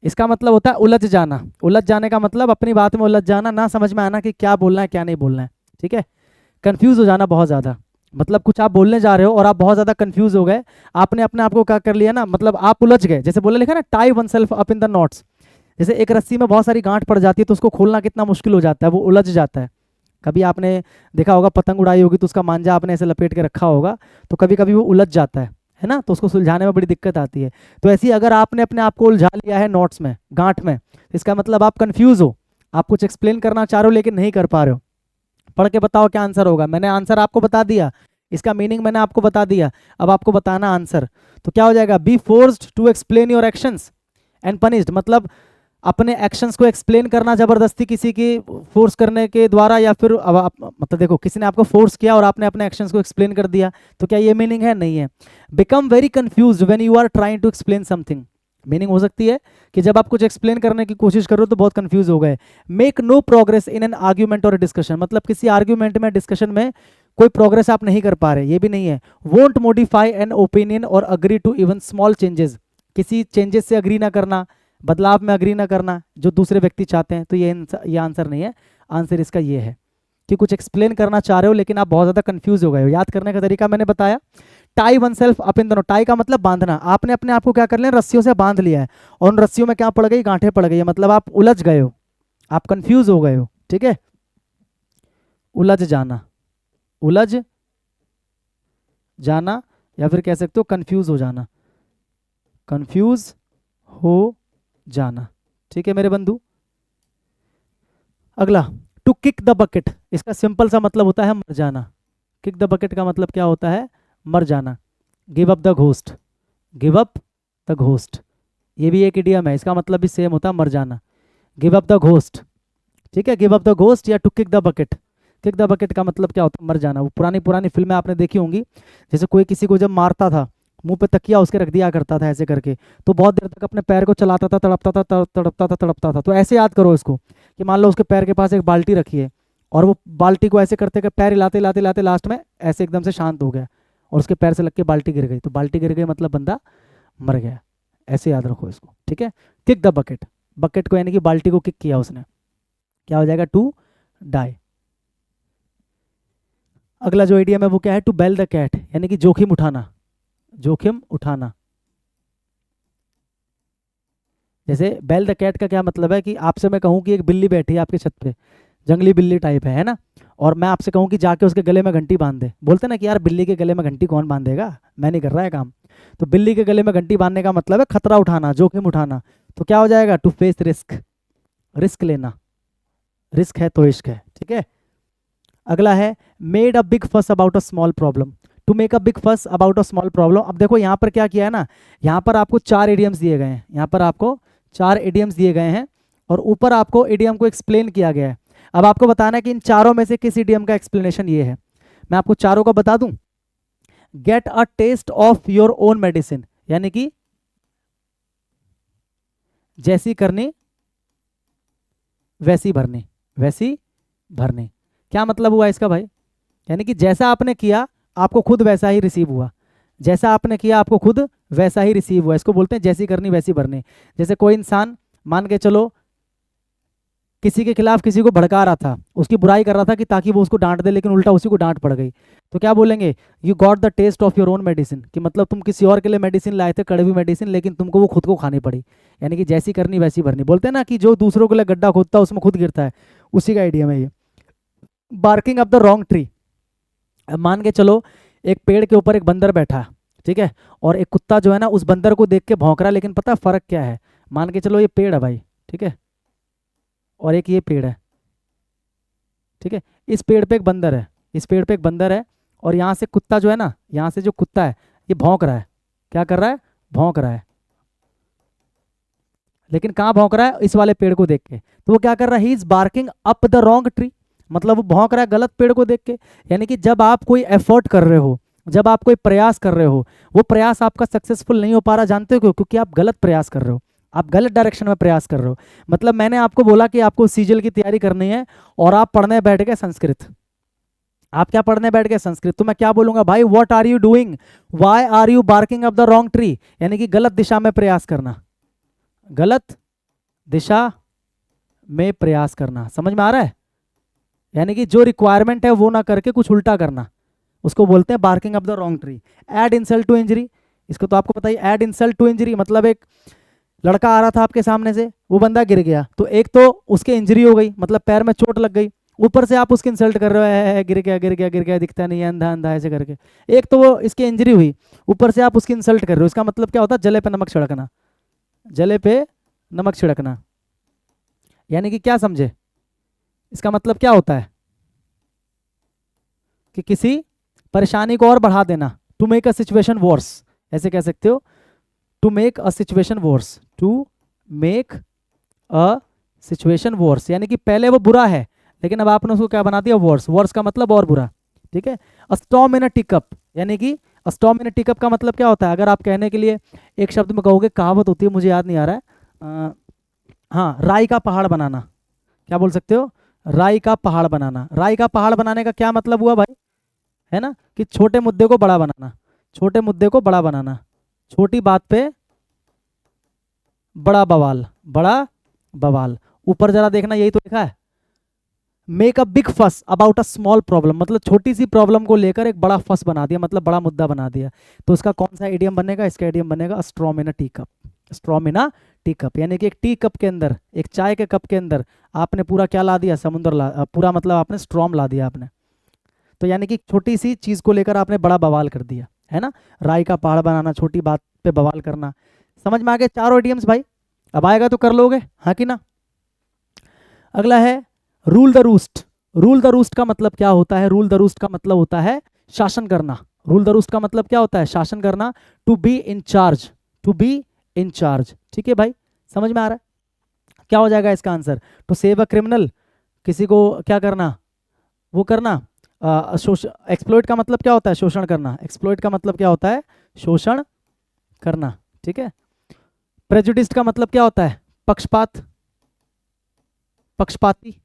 इसका मतलब होता है उलझ जाना। उलझ जाने का मतलब अपनी बात में उलझ जाना, ना समझ में आना कि क्या बोलना है क्या नहीं बोलना है। ठीक है, कंफ्यूज हो जाना बहुत ज़्यादा, मतलब कुछ आप बोलने जा रहे हो और आप बहुत ज़्यादा कंफ्यूज हो गए, आपने अपने आप को क्या कर लिया ना, मतलब आप उलझ गए। जैसे बोले लिखा ना, tie oneself up in the knots. जैसे एक रस्सी में बहुत सारी गांठ पड़ जाती है तो उसको खोलना कितना मुश्किल हो जाता है, वो उलझ जाता है। कभी आपने देखा होगा पतंग उड़ाई होगी तो उसका मांझा आपने ऐसे लपेट के रखा होगा, तो कभी कभी वो उलझ जाता है ना, तो उसको सुलझाने में बड़ी दिक्कत आती है। तो ऐसे ही अगर आपने अपने आप को उलझा लिया है नोट्स में, गांठ में, तो इसका मतलब आप कंफ्यूज हो, आप कुछ एक्सप्लेन करना चाह रहे हो लेकिन नहीं कर पा रहे हो। पढ़ के बताओ क्या आंसर होगा। मैंने आंसर आपको बता दिया, इसका मीनिंग मैंने आपको बता दिया, अब आपको बताना आंसर। तो क्या हो जाएगा, be forced to explain your actions and punished, मतलब अपने एक्शंस को एक्सप्लेन करना जबरदस्ती किसी की फोर्स करने के द्वारा, या फिर अब आप मतलब देखो किसी ने आपको फोर्स किया और आपने अपने एक्शंस को एक्सप्लेन कर दिया, तो क्या ये मीनिंग है? नहीं है। Become very confused when you are trying to explain something, meaning हो सकती है कि जब आप कुछ एक्सप्लेन करने की कोशिश कर रहे हो तो बहुत कंफ्यूज हो गए। Make no progress in an argument और डिस्कशन, मतलब किसी आर्ग्यूमेंट में, डिस्कशन में कोई प्रोग्रेस आप नहीं कर पा रहे, ये भी नहीं है। वोंट मॉडिफाई एन ओपिनियन और agree to even small changes, किसी चेंजेस से अग्री ना करना, बदलाव में अग्री ना करना जो दूसरे व्यक्ति चाहते हैं, तो ये आंसर नहीं है। आंसर इसका ये है कि कुछ एक्सप्लेन करना चाह रहे हो लेकिन आप बहुत ज़्यादा कंफ्यूज हो गए हो। याद करने का तरीका मैंने बताया, टाई वन सेल्फ अप इन दोनों, टाई का मतलब बांधना, आपने अपने आप को क्या कर लिया, रस्सियों से बांध लिया है, और उन रस्सियों में क्या पड़ गई, गांठें पड़ गई है, मतलब आप उलझ गए हो, आप कंफ्यूज हो गए हो। ठीक है, उलझ जाना, उलझ जाना, या फिर कह सकते हो कंफ्यूज हो जाना, कंफ्यूज हो जाना। ठीक है मेरे बंधु। अगला, टू किक द बकेट, इसका सिंपल सा मतलब होता है मर जाना। किक द बकेट का मतलब क्या होता है, मर जाना। Give up the ghost, give up the ghost, ये भी एक इडियम है, इसका मतलब भी सेम होता है, मर जाना। गिव अप द घोस्ट, ठीक है, गिव अप द घोस्ट या to kick the bucket. Kick the bucket का मतलब क्या होता है, मर जाना। वो पुरानी पुरानी फिल्में आपने देखी होंगी, जैसे कोई किसी को जब मारता था, मुंह पे तकिया उसके रख दिया करता था ऐसे करके, तो बहुत देर तक अपने पैर को चलाता था, तड़पता था, तड़पता था, तड़पता था। तो ऐसे याद करो इसको कि मान लो उसके पैर के पास एक बाल्टी रखी है, और वो बाल्टी को ऐसे करते करते पैर हिलाते हिलाते हिलाते लास्ट में ऐसे एकदम से शांत हो गया, और उसके पैर से लग के बाल्टी गिर गई, तो बाल्टी गिर गई मतलब बंदा मर गया। ऐसे याद रखो इसको, ठीक है। किक द बकेट, बकेट को यानी कि बाल्टी को किक किया उसने, क्या हो जाएगा, टू डाई। अगला जो आइडिया है वो क्या है, टू बेल द कैट, यानी कि जोखिम उठाना, जोखिम उठाना। जैसे बेल द कैट का क्या मतलब है कि आपसे मैं कहूँ कि एक बिल्ली बैठी है आपके छत पे, जंगली बिल्ली टाइप है ना, और मैं आपसे कहूँ कि जाके उसके गले में घंटी बांध दे। बोलते ना कि यार बिल्ली के गले में घंटी कौन बांधेगा, मैं नहीं कर रहा है काम। तो बिल्ली के गले में घंटी बांधने का मतलब है खतरा उठाना, जोखिम उठाना। तो क्या हो जाएगा, टू फेस रिस्क, रिस्क लेना, रिस्क है तो इश्क है, ठीक है। अगला है made a big fuss about a small problem, to make a big fuss about a small problem. अब देखो यहाँ पर क्या किया है ना, यहाँ पर आपको 4 इडियम्स दिए गए हैं, यहाँ पर आपको 4 इडियम्स दिए गए हैं, और ऊपर आपको इडियम को एक्सप्लेन किया गया है। अब आपको बताना है कि इन चारों में से किस इडियम का एक्सप्लेनेशन ये है। मैं आपको चारों का बता दूं। Get a taste of your own medicine, यानी कि जैसी करनी वैसी भरनी, वैसी भरनी। क्या मतलब हुआ इसका भाई, यानी कि जैसा आपने किया आपको खुद वैसा ही रिसीव हुआ, जैसा आपने किया आपको खुद वैसा ही रिसीव हुआ, इसको बोलते हैं जैसी करनी वैसी भरनी। जैसे कोई इंसान मान के चलो किसी के खिलाफ किसी को भड़का रहा था, उसकी बुराई कर रहा था कि ताकि वो उसको डांट दे, लेकिन उल्टा उसी को डांट पड़ गई, तो क्या बोलेंगे, you got the taste of your own medicine, कि मतलब तुम किसी और के लिए मेडिसिन लाए थे, कड़वी मेडिसिन, लेकिन तुमको वो खुद को खानी पड़ी। यानी कि जैसी करनी वैसी भरनी। बोलते हैं ना कि जो दूसरों के लिए गड्ढा खोदता है उसमें खुद गिरता है, उसी का आइडिया है ये। Barking up the wrong tree, अब मान के चलो एक पेड़ के ऊपर एक बंदर बैठा, ठीक है, और एक कुत्ता जो है ना उस बंदर को देख के भौंक रहा है, लेकिन पता फर्क क्या है, मान के चलो ये पेड़ है भाई, ठीक है, और एक ये पेड़ है, ठीक है, इस पेड़ पे एक बंदर है, इस पेड़ पे एक बंदर है, और यहाँ से कुत्ता जो है ना, यहाँ से जो कुत्ता है ये भौंक रहा है, क्या कर रहा है, भौंक रहा है, लेकिन कहाँ भौंक रहा है, इस वाले पेड़ को देख के। तो वो क्या कर रहा है, he is barking up the wrong tree, मतलब वो भौंक रहा है गलत पेड़ को देख के। यानी कि जब आप कोई एफर्ट कर रहे हो, जब आप कोई प्रयास कर रहे हो, वो प्रयास आपका सक्सेसफुल नहीं हो पा रहा, जानते हो क्यों, क्योंकि आप गलत प्रयास कर रहे हो, आप गलत डायरेक्शन में प्रयास कर रहे हो। मतलब मैंने आपको बोला कि आपको सीजल की तैयारी करनी है, और आप पढ़ने बैठ गए संस्कृत, आप क्या पढ़ने बैठ गए, संस्कृत। तो मैं क्या बोलूंगा, भाई what are you doing, why are you barking up the wrong tree, यानी कि गलत दिशा में प्रयास करना, गलत दिशा में प्रयास करना। समझ में आ रहा है, यानी कि जो रिक्वायरमेंट है वो ना करके कुछ उल्टा करना, उसको बोलते हैं barking up the wrong tree. Add insult to injury, इसको तो आपको पता ही, ऐड इंसल्ट टू इंजरी मतलब एक लड़का आ रहा था आपके सामने से, वो बंदा गिर गया, तो एक तो उसके इंजरी हो गई, मतलब पैर में चोट लग गई, ऊपर से आप उसकी इंसल्ट कर रहे हो, गिर गया गिर गया गिर गया, दिखता नहीं है, अंधा अंधा ऐसे करके। एक तो वो इसकी इंजरी हुई, ऊपर से आप उसकी इंसल्ट कर रहे हो, इसका मतलब क्या होता है? जले पे नमक छिड़कना, जले पे नमक छिड़कना। यानी कि क्या समझे, इसका मतलब क्या होता है कि किसी परेशानी को और बढ़ा देना, to make a situation worse, ऐसे कह सकते हो, to make a situation worse, to make a situation worse, यानी कि पहले वो बुरा है लेकिन अब आपने उसको क्या बना दिया? वर्स। वर्स का मतलब और बुरा, ठीक है। अ स्टॉर्म इन अ टीकअप, यानी कि अ स्टॉर्म इन अ टीकअप का मतलब क्या होता है? अगर आप कहने के लिए एक शब्द में कहोगे, कहावत होती है, मुझे याद नहीं आ रहा है, हाँ, राई का पहाड़ बनाना, क्या बोल सकते हो? राई का पहाड़ बनाना। राई का पहाड़ बनाने का क्या मतलब हुआ भाई? है ना, कि छोटे मुद्दे को बड़ा बनाना, छोटे मुद्दे को बड़ा बनाना, छोटी बात पे बड़ा बवाल, बड़ा बवाल। ऊपर जरा देखना, यही तो लिखा है, make a big fuss about a small problem, मतलब छोटी सी प्रॉब्लम को लेकर एक बड़ा फस बना दिया, मतलब बड़ा मुद्दा बना दिया। तो इसका कौन सा इडियम बनेगा? इसका इडियम बनेगा स्ट्रॉम इन अ टी कप। स्ट्रॉम इन अ टी कप, यानी कि एक टी कप के अंदर, एक चाय के कप के अंदर आपने पूरा क्या ला दिया? समुद्र पूरा मतलब आपने स्ट्रॉम ला दिया आपने। तो यानी कि छोटी सी चीज को लेकर आपने बड़ा बवाल कर दिया, है ना। राई का पहाड़ बनाना, छोटी बात पे बवाल करना। समझ में आ गए चारों इडियम्स भाई? अब आएगा तो कर लोगे, हाँ कि ना। अगला है rule the roost. Rule the roost का मतलब क्या होता है? रूल द रूस्ट का मतलब होता है शासन करना। रूल द रूस्ट का मतलब क्या होता है? शासन करना, to be in charge, to be in charge. ठीक है भाई, समझ में आ रहा है? क्या हो जाएगा इसका answer? To save a criminal, किसी को क्या करना? वो करना, एक्सप्लॉइट का मतलब क्या होता है? शोषण करना। एक्सप्लॉइट का मतलब क्या होता है? शोषण करना, ठीक है। प्रेजुडिस का मतलब क्या होता है? पक्षपात, पक्षपाती,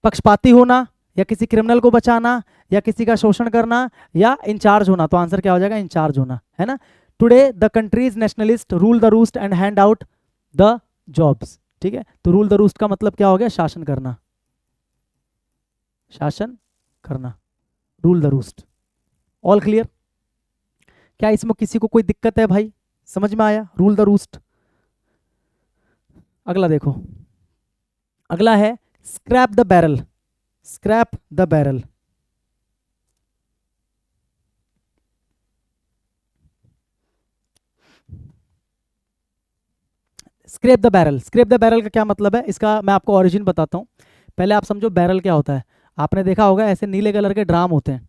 पक्षपाती होना, या किसी क्रिमिनल को बचाना, या किसी का शोषण करना, या इंचार्ज होना। तो आंसर क्या हो जाएगा? इंचार्ज होना, है ना। Today the countries nationalist rule the roost and hand out the jobs, ठीक है। तो रूल द रूस्ट का मतलब क्या हो गया? शासन करना, शासन करना, rule the roost. All clear? क्या इसमें किसी को कोई दिक्कत है भाई? समझ में आया रूल द रूस्ट? अगला देखो, अगला है scrap the barrel. Scrap the barrel, scrap the barrel. Scrap the barrel का क्या मतलब है? इसका मैं आपको ओरिजिन बताता हूँ। पहले आप समझो बैरल क्या होता है। आपने देखा होगा ऐसे नीले कलर के ड्राम होते हैं,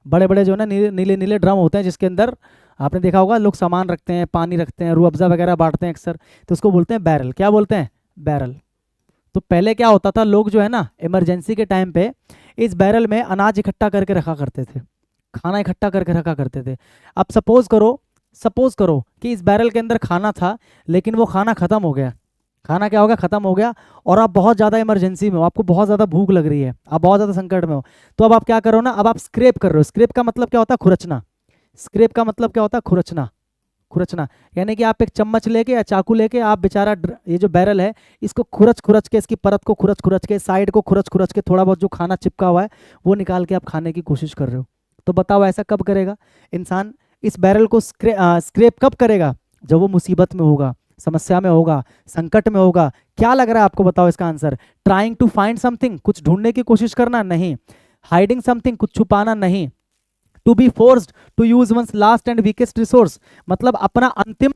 बड़े बड़े जो है ना, नीले नीले नीले ड्रम होते हैं, जिसके अंदर आपने देखा होगा लोग सामान रखते हैं, पानी रखते हैं, रूह अफ़ज़ा वगैरह बांटते हैं अक्सर, तो उसको बोलते हैं बैरल। क्या बोलते हैं? बैरल। तो पहले क्या होता था, लोग जो है ना इमरजेंसी के टाइम पे इस बैरल में अनाज इकट्ठा करके रखा करते थे, खाना इकट्ठा करके रखा करते थे। अब सपोज करो कि इस बैरल के अंदर खाना था, लेकिन वो खाना खत्म हो गया। खाना क्या हो गया? खत्म हो गया। और आप बहुत ज़्यादा इमरजेंसी में हो, आपको बहुत ज़्यादा भूख लग रही है, आप बहुत ज़्यादा संकट में हो। तो अब आप क्या करो ना, अब आप स्क्रैप कर रहे हो। स्क्रैप का मतलब क्या होता है? खुरचना। स्क्रैप का मतलब क्या होता है? खुरचना, खुरचना। यानी कि आप एक चम्मच लेके या चाकू लेके आप बेचारा ये जो बैरल है, इसको खुरच खुरच के, इसकी परत को खुरच खुरच के, साइड को खुरच खुरच के, थोड़ा बहुत जो खाना चिपका हुआ है वो निकाल के आप खाने की कोशिश कर रहे हो। तो बताओ ऐसा कब करेगा इंसान? इस बैरल को स्क्रैप कब करेगा? जब वो मुसीबत में होगा, समस्या में होगा, संकट में होगा। क्या लग रहा है आपको? बताओ इसका answer. Trying to find something, कुछ ढूंढने की कोशिश करना? नहीं। हाइडिंग समथिंग, कुछ छुपाना? नहीं। To be forced to use one's last and weakest resource, मतलब अपना अंतिम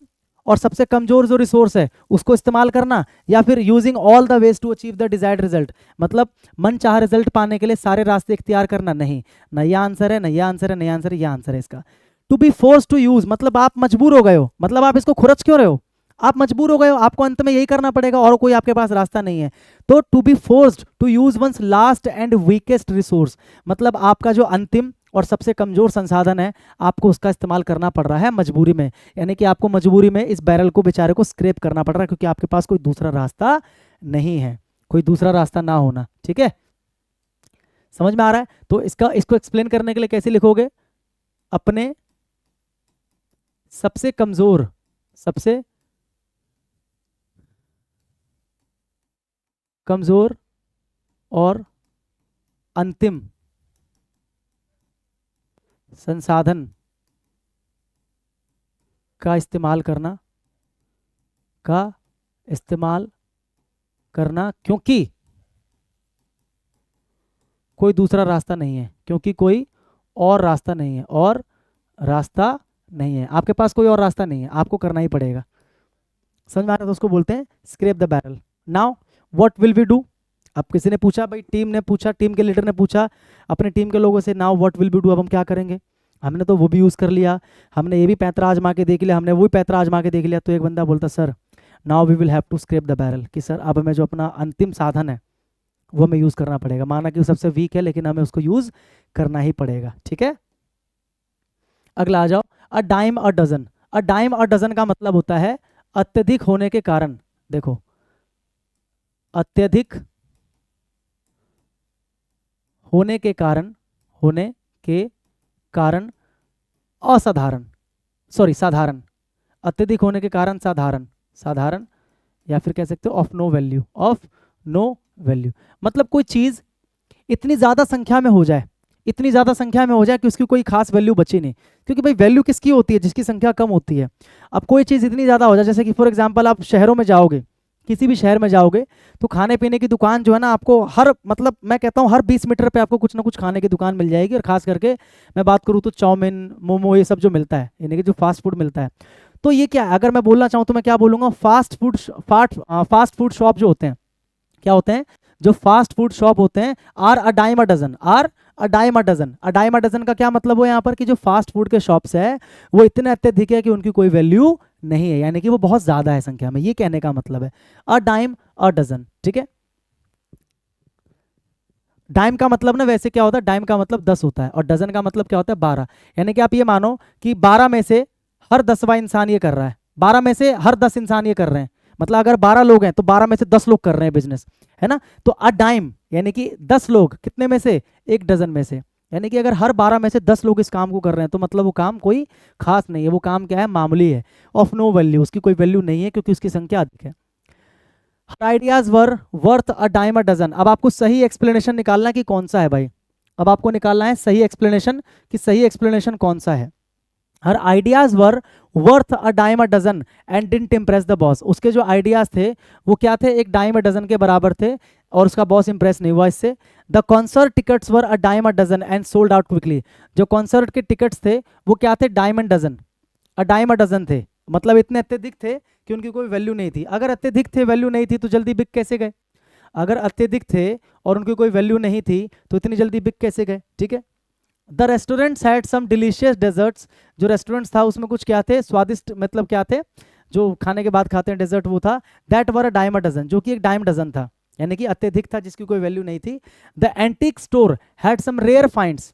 और सबसे कमजोर जो रिसोर्स है उसको इस्तेमाल करना, या फिर using all the ways to achieve the desired result, मतलब मन चाह रिजल्ट पाने के लिए सारे रास्ते इख्तियार करना? नहीं। न यह आंसर है, न यह आंसर है, न यह आंसर है, यह आंसर है इसका। To be force to use, मतलब आप मजबूर हो गए हो, मतलब आप इसको खुरच क्यों रहे हो? आप मजबूर हो गए हो, आपको अंत में यही करना पड़ेगा और कोई आपके पास रास्ता नहीं है। तो to be forced to use one's last and weakest resource, मतलब आपका जो अंतिम और सबसे कमजोर संसाधन है, आपको उसका इस्तेमाल करना पड़ रहा है मजबूरी में। यानी कि आपको मजबूरी में इस बैरल को बेचारे को स्क्रैप करना पड़ रहा है, क्योंकि आपके पास कोई दूसरा रास्ता नहीं है, कोई दूसरा रास्ता ना होना। ठीक है, समझ में आ रहा है? तो इसको एक्सप्लेन करने के लिए कैसे लिखोगे? अपने सबसे कमजोर, सबसे कमजोर और अंतिम संसाधन का इस्तेमाल करना, क्योंकि कोई दूसरा रास्ता नहीं है, क्योंकि कोई और रास्ता नहीं है, और रास्ता नहीं है, आपके पास कोई और रास्ता नहीं है, आपको करना ही पड़ेगा। समझ में आ रहा है? तो उसको बोलते हैं scrape the barrel. Now what will we do? अब किसी ने पूछा, भाई टीम ने पूछा, टीम के लीडर ने पूछा अपने टीम के लोगों से, now what will we do, अब हम क्या करेंगे? हमने तो वो भी यूज़ कर लिया, हमने ये भी पैंतरा आजमा के देख लिया, हमने वो भी पैंतरा आजमा के देख लिया। तो एक बंदा बोलता, sir now we will have to scrape the barrel, कि सर अब हमें जो अपना अंतिम साधन है वो हमें यूज़ करना पड़ेगा। माना कि वो सबसे वीक है, लेकिन हमें उसको यूज़ करना ही पड़ेगा। ठीक है, अगला आ जाओ। A dime a dozen. A dime a dozen का मतलब होता है अत्यधिक होने के कारण। देखो, अत्यधिक होने के कारण असाधारण, सॉरी साधारण, अत्यधिक होने के कारण साधारण, या फिर कह सकते हो ऑफ नो वैल्यू। मतलब कोई चीज इतनी ज्यादा संख्या में हो जाए, कि उसकी कोई खास वैल्यू बची नहीं। क्योंकि भाई वैल्यू किसकी होती है? जिसकी संख्या कम होती है। अब कोई चीज इतनी ज्यादा हो जाए, जैसे कि फॉर एग्जांपल आप शहरों में जाओगे, किसी भी शहर में जाओगे, तो खाने पीने की दुकान जो है ना, आपको हर, मतलब मैं कहता हूँ हर 20 मीटर पे आपको कुछ ना कुछ खाने की दुकान मिल जाएगी। और खास करके मैं बात करूँ तो चाउमीन, मोमो, ये सब जो मिलता है, यानी कि जो फास्ट फूड मिलता है। तो ये क्या है, अगर मैं बोलना चाहूँ तो मैं क्या बोलूँगा? फास्ट फूड शॉप जो होते हैं, क्या होते हैं? जो फास्ट फूड शॉप होते हैं, are a dime a dozen. A dime a dozen का क्या मतलब हो यहाँ पर? कि जो फास्ट फूड के शॉप्स है वो इतने अत्यधिक है कि उनकी कोई वैल्यू नहीं है, यानी कि वो बहुत ज्यादा है संख्या में, ये कहने का मतलब है अ डाइम अ डजन। ठीक है, डाइम का मतलब ना वैसे क्या होता है? डाइम का मतलब 10 होता है, और डजन का मतलब क्या होता है? 12। यानी कि आप ये मानो कि 12 में से हर 10वां इंसान ये कर रहा है, 12 में से हर 10 इंसान ये कर रहे हैं। मतलब अगर 12 लोग हैं तो 12 में से 10 लोग कर रहे हैं बिजनेस, है ना? तो अ डाइम यानी कि 10 लोग, कितने में से? एक डजन में से। यानी कि अगर हर 12 में से 10 लोग इस काम को कर रहे हैं, तो मतलब वो काम कोई खास नहीं है, वो काम क्या है? मामूली है, ऑफ नो वैल्यू, उसकी कोई वैल्यू नहीं है, क्योंकि उसकी संख्या अधिक है। Ideas were worth a dime a dozen. अब आपको सही एक्सप्लेनेशन निकालना है कि कौन सा है भाई। अब आपको निकालना है सही एक्सप्लेनेशन, कि सही एक्सप्लेनेशन कौन सा है। Her ideas were worth a dime a dozen and didn't impress the boss. उसके जो आइडियाज थे वो क्या थे? एक डाइम अ डजन के बराबर थे, और उसका बॉस इंप्रेस नहीं हुआ इससे। The concert tickets were a dime a dozen and sold out quickly. जो कॉन्सर्ट के टिकट्स थे वो क्या थे? Dime a dozen, a dime a dozen थे। मतलब इतने अत्यधिक थे कि उनकी कोई वैल्यू नहीं थी। अगर अत्यधिक थे, वैल्यू नहीं थी, तो जल्दी बिक कैसे गए? अगर अत्यधिक थे और उनकी कोई वैल्यू नहीं थी, तो इतनी जल्दी बिक कैसे गए? ठीक है। The restaurants had some delicious desserts. जो रेस्टोरेंट्स था उसमें कुछ क्या थे? स्वादिष्ट, मतलब क्या थे? जो खाने के बाद खाते हैं डेजर्ट, वो था that were a dime a dozen, जो कि एक डाइम डजन था, यानी कि अत्यधिक था, जिसकी कोई वैल्यू नहीं थी। The antique store had some rare finds.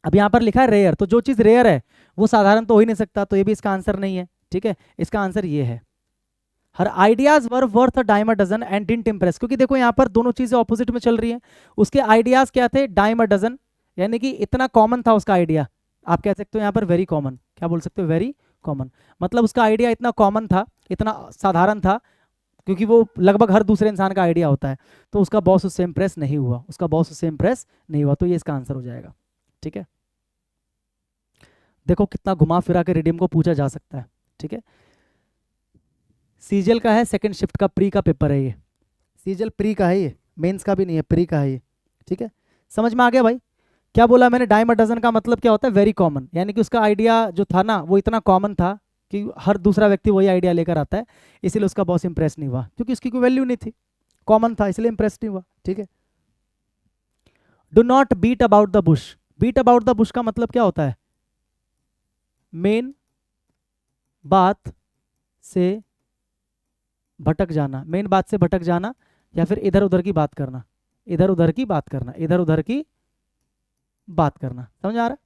अब यहाँ पर लिखा है रेयर, तो जो चीज़ रेयर है वो साधारण तो हो ही नहीं सकता, तो ये भी इसका आंसर नहीं है। ठीक है, इसका आंसर ये है। Her ideas were worth a dime a dozen and didn't impress. क्योंकि देखो यहाँ पर दोनों चीजें ऑपोजिट में चल रही हैं। उसके आइडियाज क्या थे? डाइम अ डजन, यानी कि इतना कॉमन था उसका आइडिया। आप कह सकते हो यहाँ पर वेरी कॉमन, क्या बोल सकते हो? वेरी कॉमन, मतलब उसका आइडिया इतना कॉमन था, इतना साधारण था, क्योंकि वो लगभग हर दूसरे इंसान का आइडिया होता है। तो उसका बॉस उससे इंप्रेस नहीं हुआ, तो ये इसका आंसर हो जाएगा। ठीक है, देखो कितना घुमा फिरा के रिडीम को पूछा जा सकता है। ठीक है, सीजीएल का है, सेकंड शिफ्ट का प्री का पेपर है ये। सीजीएल प्री का है ये, मेंस का भी नहीं है, प्री का है ये। ठीक है, समझ में आ गया भाई? क्या बोला मैंने? डाइम अ डजन का मतलब क्या होता है? वेरी कॉमन, यानी कि उसका आइडिया जो था ना वो इतना कॉमन था कि हर दूसरा व्यक्ति वही आइडिया लेकर आता है, इसीलिए उसका बॉस इंप्रेस नहीं हुआ, क्योंकि उसकी कोई वैल्यू नहीं थी, कॉमन था, इसलिए इंप्रेस नहीं हुआ। ठीक है, do not beat about the bush. Beat about the bush का मतलब क्या होता है? मेन बात से भटक जाना, मेन बात से भटक जाना, या फिर इधर उधर की बात करना, इधर उधर की बात करना, इधर उधर की बात करना। समझ आ रहा है?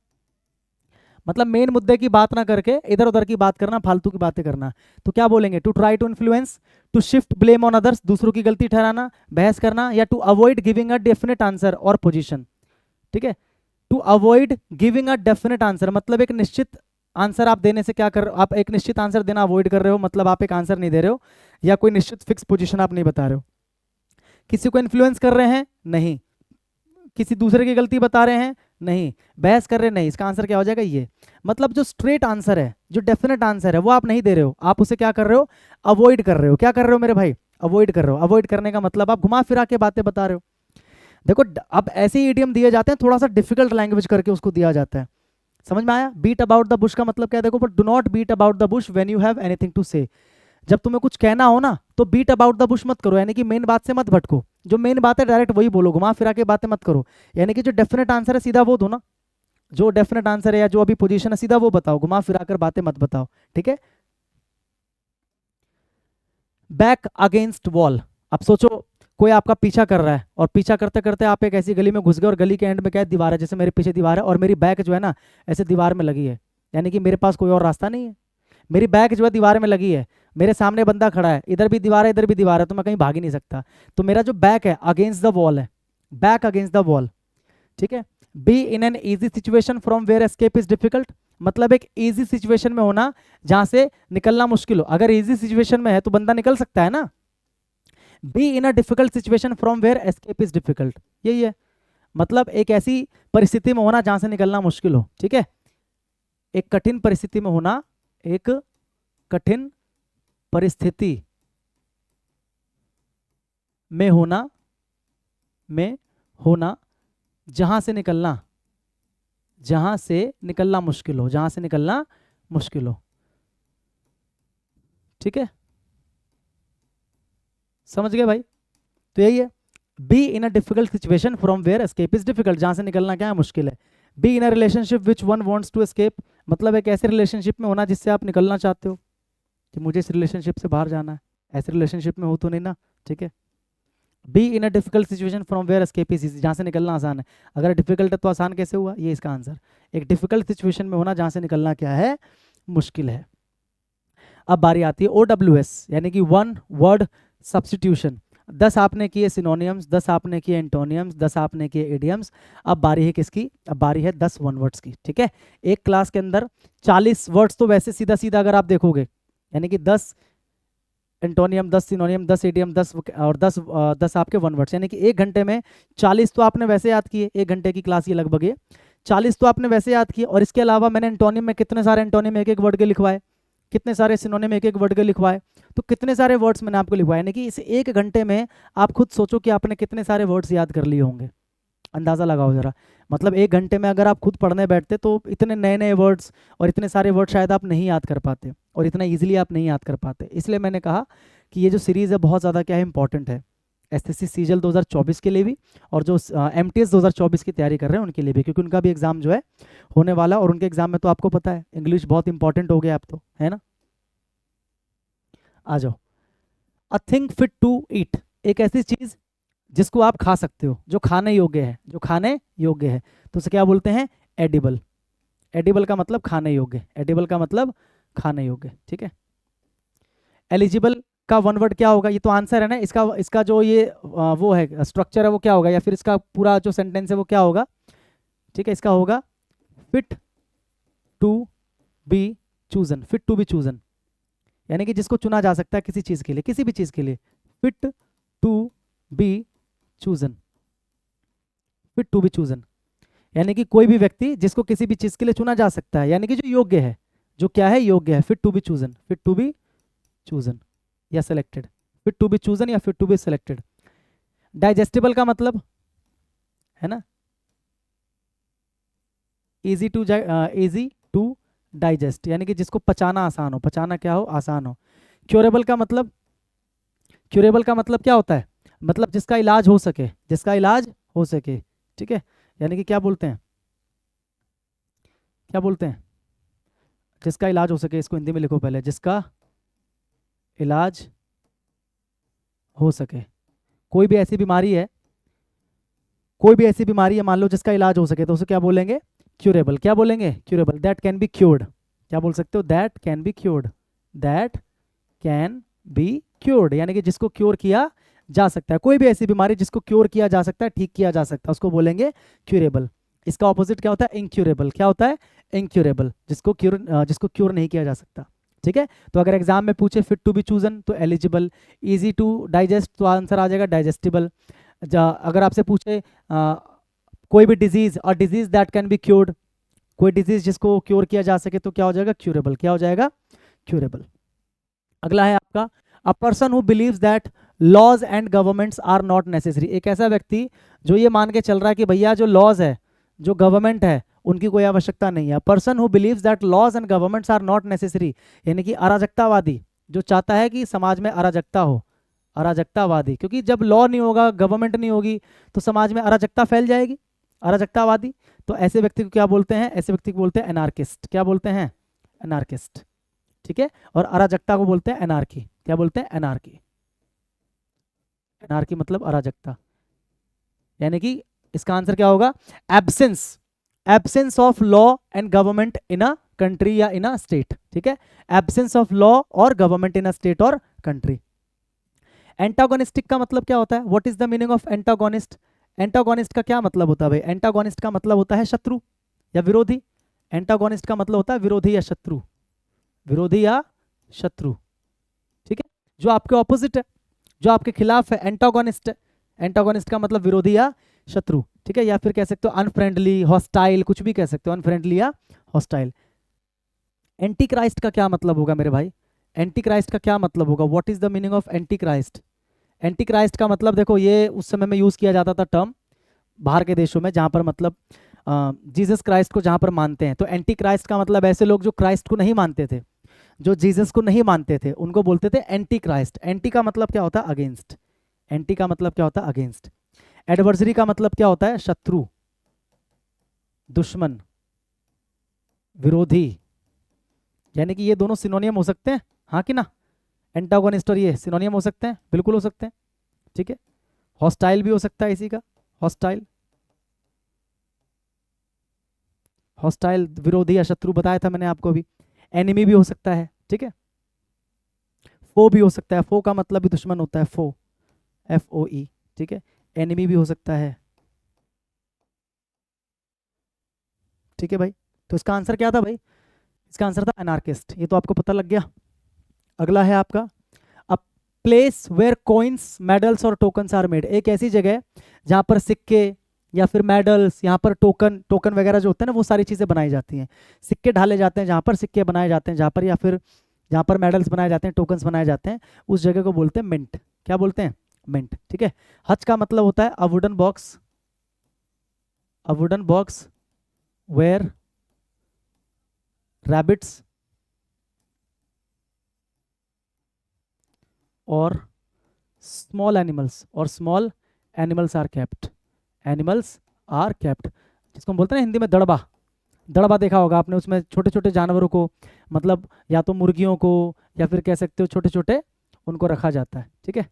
मतलब मेन मुद्दे की बात ना करके इधर उधर की बात करना, फालतू की बातें करना। तो क्या बोलेंगे? To try to influence, to shift blame on others, दूसरों की गलती ठहराना, बहस करना, या to avoid giving a definite answer और पोजीशन। ठीक है, to avoid giving a definite answer मतलब एक निश्चित आंसर आप देने से क्या कर, आप एक निश्चित आंसर देना अवॉइड कर रहे हो, मतलब आप एक आंसर नहीं दे रहे हो, या कोई निश्चित फिक्स पोजीशन आप नहीं बता रहे हो। किसी को इन्फ्लुएंस कर रहे हैं? नहीं। किसी दूसरे की गलती बता रहे हैं? नहीं। बहस कर रहे नहीं। इसका आंसर क्या हो जाएगा? ये। मतलब जो स्ट्रेट आंसर है, जो डेफिनेट आंसर है, वो आप नहीं दे रहे हो, आप उसे क्या कर रहे हो? अवॉइड कर रहे हो। क्या कर रहे हो मेरे भाई? अवॉइड कर रहे हो। अवॉइड करने का मतलब आप घुमा फिरा के बातें बता रहे हो। देखो अब ऐसे ही इडियम दिए जाते हैं, थोड़ा सा डिफिकल्ट लैंग्वेज करके उसको दिया जाता है। समझ में आया? बीट अबाउट द बुश का मतलब क्या है? देखो, but do not beat about the bush when you have anything to say. जब तुम्हें कुछ कहना हो ना, तो बीट अबाउट द बुश मत करो, यानी कि मेन बात से मत भटको। जो मेन बात है डायरेक्ट वही बोलो, घुमा फिरा के बातें मत करो। यानी कि जो डेफिनेट आंसर है सीधा वो दो ना, जो डेफिनेट आंसर है या जो अभी पोजीशन है सीधा वो बताओ, घुमा फिरा कर बातें मत बताओ। ठीक है। Back against wall. अब सोचो कोई आपका पीछा कर रहा है और पीछा करते करते आप एक ऐसी गली में घुस गए और गली के एंड में क्या है? दीवार है। जैसे मेरे पीछे दीवार है और मेरी बैक जो है ना ऐसे दीवार में लगी है, यानी कि मेरे पास कोई और रास्ता नहीं है। मेरी बैक जो है दीवार में लगी है, मेरे सामने बंदा खड़ा है, इधर भी दीवार है इधर भी दीवार है, तो मैं कहीं भाग ही नहीं सकता। तो मेरा जो बैक है अगेंस्ट द वॉल है, बैक अगेंस्ट द वॉल। ठीक है। Be in an easy situation from where escape is difficult, मतलब एक इजी सिचुएशन में होना जहां से निकलना मुश्किल हो। अगर इजी सिचुएशन में है तो बंदा निकल सकता है ना। Be in a difficult situation from where escape is difficult, यही है। मतलब एक ऐसी परिस्थिति में होना जहां से निकलना मुश्किल हो। ठीक है। एक कठिन परिस्थिति में होना, एक कठिन परिस्थिति में होना, जहां से निकलना मुश्किल हो, जहां से निकलना मुश्किल हो। ठीक है, समझ गए भाई? तो यही है, be in a difficult situation from where escape is difficult, जहां से निकलना क्या है? मुश्किल है। Be in a relationship which one wants to escape, मतलब एक ऐसे रिलेशनशिप में होना जिससे आप निकलना चाहते हो कि मुझे इस रिलेशनशिप से बाहर जाना है। ऐसे रिलेशनशिप में हो तो नहीं ना। ठीक है। Be in a difficult situation from where escape is easy, जहां से निकलना आसान है। अगर डिफिकल्ट है तो आसान कैसे हुआ? ये इसका आंसर। एक डिफिकल्ट सिचुएशन में होना जहां से निकलना क्या है? मुश्किल है। अब बारी आती है OWS, यानी कि वन वर्ड सब्स्टिट्यूशन। 10 आपने किए सिनोनियम्स, 10 आपने किए एंटोनियम्स, 10 आपने किए इडियम्स। अब बारी है किसकी? अब बारी है 10 वन वर्ड्स की। ठीक है। एक क्लास के अंदर 40 वर्ड्स तो वैसे सीधा सीधा अगर आप देखोगे, यानी कि 10 एंटोनियम, 10 सिनोनियम, 10 इडियम, 10 और 10 आपके वन वर्ड्स, यानी कि एक घंटे में 40 तो आपने वैसे याद किए। एक घंटे की क्लास ये लगभग है, 40 तो आपने वैसे याद किए। और इसके अलावा मैंने एंटोनियम में कितने सारे एंटोनियम एक एक वर्ड के लिखवाए, कितने सारे सिनोनिम एक एक वर्ड के लिखवाए, तो कितने सारे वर्ड्स मैंने आपको लिखवाए। यानी कि इस एक घंटे में आप खुद सोचो कि आपने कितने सारे वर्ड्स याद कर लिए होंगे। अंदाज़ा लगाओ ज़रा। मतलब एक घंटे में अगर आप खुद पढ़ने बैठते तो इतने नए नए वर्ड्स और इतने सारे वर्ड शायद आप नहीं याद कर पाते, और इतना ईजिली आप नहीं याद कर पाते। इसलिए मैंने कहा कि ये जो सीरीज़ है बहुत ज़्यादा क्या है, इंपॉर्टेंट है। एसएससी सीजीएल 2024 के लिए भी, और जो एमटीएस 2024 की तैयारी कर रहे हैं उनके लिए भी, क्योंकि उनका भी एग्जाम जो है होने वाला। और उनके एग्जाम में तो आपको पता है इंग्लिश बहुत इंपॉर्टेंट हो गया अब तो, है ना। आ जाओ। A thing fit to eat, एक ऐसी चीज जिसको आप खा सकते हो, जो खाने योग्य है, जो खाने योग्य है, तो उसे क्या बोलते हैं? एडिबल। एडिबल का मतलब खाने योग्य, एडिबल का मतलब खाने योग्य। ठीक है। एलिजिबल का वन वर्ड क्या होगा? ये तो आंसर है ना इसका। इसका जो ये वो है स्ट्रक्चर है वो क्या होगा, या फिर इसका पूरा जो सेंटेंस है वो क्या होगा? ठीक है, इसका होगा fit to be chosen. Fit to be chosen यानी कि जिसको चुना जा सकता है किसी चीज के लिए, किसी भी चीज के लिए। Fit to be chosen, fit to be chosen यानी कि कोई भी व्यक्ति जिसको किसी भी चीज के लिए चुना जा सकता है, यानी कि जो योग्य है, जो क्या है? योग्य है। Fit to be chosen, fit to be chosen या selected, fit to be chosen या fit to be selected. Digestible का मतलब है ना, इजी टू डाइजेस्ट, यानी कि जिसको पचाना आसान हो, पचाना क्या हो? आसान हो। क्योरेबल का मतलब, क्योरेबल का मतलब क्या होता है? मतलब जिसका इलाज हो सके, जिसका इलाज हो सके। ठीक है। यानी कि क्या बोलते हैं, क्या बोलते हैं? जिसका इलाज हो सके, इसको हिंदी में लिखो पहले, जिसका इलाज हो सके। कोई भी ऐसी बीमारी है, कोई भी ऐसी बीमारी है मान लो जिसका इलाज हो सके, तो उसे क्या बोलेंगे? क्यूरेबल। क्या बोलेंगे? Curable. That can be cured, क्या बोल सकते हो? That can be cured, that can be cured यानी कि जिसको क्योर किया जा सकता है। कोई भी ऐसी बीमारी जिसको क्योर किया जा सकता है, ठीक किया जा सकता है, उसको बोलेंगे क्यूरेबल। इसका ऑपोजिट क्या होता है? इनक्यूरेबल। क्या होता है? इनक्यूरेबल, जिसको क्योर नहीं किया जा सकता। ठीक है। तो अगर एग्जाम में पूछे फिट टू बी चूजन तो एलिजिबल, इजी टू डाइजेस्ट तो आंसर आ जाएगा डाइजेस्टिबल। अगर आपसे पूछे कोई भी डिजीज, और disease that can be cured, कोई डिजीज जिसको क्योर किया जा सके तो क्या हो जाएगा, क्यूरेबल। क्या हो जाएगा, क्यूरेबल। अगला है आपका, a person who believes that laws and governments are not necessary, एक ऐसा व्यक्ति जो ये मान के चल रहा है कि भैया जो लॉज है, जो गवर्नमेंट है, उनकी कोई आवश्यकता नहीं है। Person who believes that laws and governments are not necessary, यानी कि अराजकतावादी, जो चाहता है कि समाज में अराजकता हो, अराजकतावादी, क्योंकि जब लॉ नहीं होगा, गवर्नमेंट नहीं होगी, तो समाज में अराजकता फैल जाएगी, अराजकतावादी। तो ऐसे व्यक्ति को क्या बोलते हैं, ऐसे व्यक्ति को बोलते हैं एनार्किस्ट। क्या बोलते हैं, एनार्किस्ट। ठीक है, और अराजकता को बोलते हैं एनार्की। क्या बोलते हैं, एनार्की। एनार्की मतलब अराजकता, यानी कि इसका आंसर क्या होगा, absence, absence of law and government in a country या इन अ स्टेट। ठीक है, एब्सेंस ऑफ लॉ और गवर्नमेंट इन अ स्टेट और कंट्री। एंटागोनिस्टिक का मतलब क्या होता है, what is the meaning of antagonist. Antagonist का क्या मतलब होता है भाई, एंटागोनिस्ट का मतलब होता है शत्रु या विरोधी। एंटागोनिस्ट का मतलब होता है विरोधी या शत्रु, विरोधी या शत्रु। ठीक है, जो आपके ऑपोजिट है, जो आपके खिलाफ है, एंटागोनिस्ट है। एंटागोनिस्ट का मतलब विरोधी या शत्रु। ठीक है, या फिर कह सकते हो अनफ्रेंडली, हॉस्टाइल, कुछ भी कह सकते हो, अनफ्रेंडली या हॉस्टाइल। एंटी क्राइस्ट का क्या मतलब होगा मेरे भाई, एंटी क्राइस्ट का क्या मतलब होगा, what is the meaning of anti Christ. Anti Christ का मतलब देखो, ये उस समय में यूज किया जाता था टर्म बाहर के देशों में, जहां पर मतलब जीसस क्राइस्ट को जहां पर मानते हैं, तो एंटी क्राइस्ट का मतलब ऐसे लोग जो क्राइस्ट को नहीं मानते थे, जो जीसस को नहीं मानते थे, उनको बोलते थे एंटी क्राइस्ट। एंटी का मतलब क्या होता है, अगेंस्ट। एंटी का मतलब क्या होता है, अगेंस्ट। एडवर्सरी का मतलब क्या होता है, शत्रु, दुश्मन, विरोधी। यानी कि ये दोनों सिनोनियम हो सकते हैं, हाँ कि ना, एंटागोनिस्ट और ये सिनोनियम हो सकते हैं, बिल्कुल हो सकते हैं। ठीक है, हॉस्टाइल भी हो सकता है इसी का, हॉस्टाइल, हॉस्टाइल विरोधी या शत्रु बताया था मैंने आपको भी। एनिमी भी हो सकता है। ठीक है, फो भी हो सकता है, फो का मतलब भी दुश्मन होता है, फो, FOE। ठीक है, एनिमी भी हो सकता है। ठीक है भाई, तो इसका आंसर क्या था भाई, इसका आंसर था एनार्किस्ट, ये तो आपको पता लग गया। अगला है आपका, a place where coins, medals और टोकन्स आर मेड, एक ऐसी जगह जहाँ पर सिक्के या फिर मेडल्स, यहाँ पर टोकन, टोकन वगैरह जो होते हैं ना, वो सारी चीज़ें बनाई जाती हैं। सिक्के ढाले जाते हैं जहाँ पर सिक्के बनाए जाते हैं, जहाँ पर, या फिर जहाँ पर मेडल्स बनाए जाते हैं, टोकन्स बनाए जाते हैं, उस जगह को बोलते हैं मिंट। क्या बोलते हैं, मिंट। ठीक है, हज का मतलब होता है a wooden box, a wooden box where rabbits और स्मॉल एनिमल्स, और small animals are kept, animals are kept, जिसको हम बोलते हैं हिंदी में दड़बा। दड़बा देखा होगा आपने, उसमें छोटे छोटे जानवरों को, मतलब या तो मुर्गियों को, या फिर कह सकते हो छोटे छोटे, उनको रखा जाता है। ठीक है,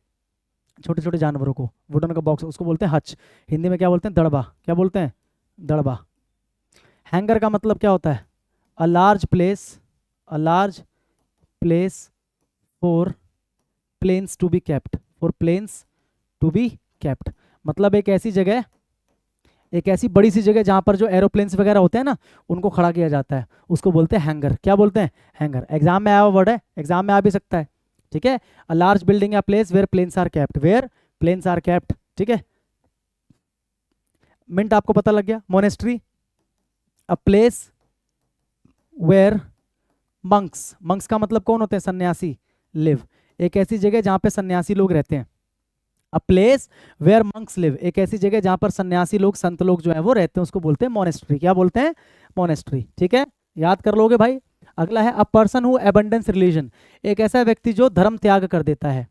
छोटे छोटे जानवरों को, वुडन का बॉक्स, उसको बोलते हैं हच। हिंदी में क्या बोलते हैं, दड़बा। क्या बोलते हैं, दड़बा। हैंगर का मतलब क्या होता है, a large place, a large place for planes to be kept, for planes to be kept, मतलब एक ऐसी जगह, एक ऐसी बड़ी सी जगह जहां पर जो एरोप्लेन्स वगैरह होते हैं ना, उनको खड़ा किया जाता है, उसको बोलते हैं हैंगर। क्या बोलते हैं, हैंगर। एग्जाम में आया हुआ वर्ड है, एग्जाम में आ भी सकता है। ठीक है, अ लार्ज बिल्डिंग या place where planes are kept, where planes are kept. ठीक है, मिंट आपको पता लग गया। Monastery, a place where monks, monks का मतलब कौन होते हैं, सन्यासी, लिव, एक ऐसी जगह जहां पे सन्यासी लोग रहते हैं। A place where monks live, एक ऐसी जगह जहां पर सन्यासी लोग, संत लोग जो है वो रहते हैं, उसको बोलते हैं मोनेस्ट्री। क्या बोलते हैं, मोनेस्ट्री। ठीक है, याद कर लोगे भाई। अगला है, अ पर्सन हु अबंडेंस रिलीजन, एक ऐसा व्यक्ति जो धर्म त्याग कर देता है,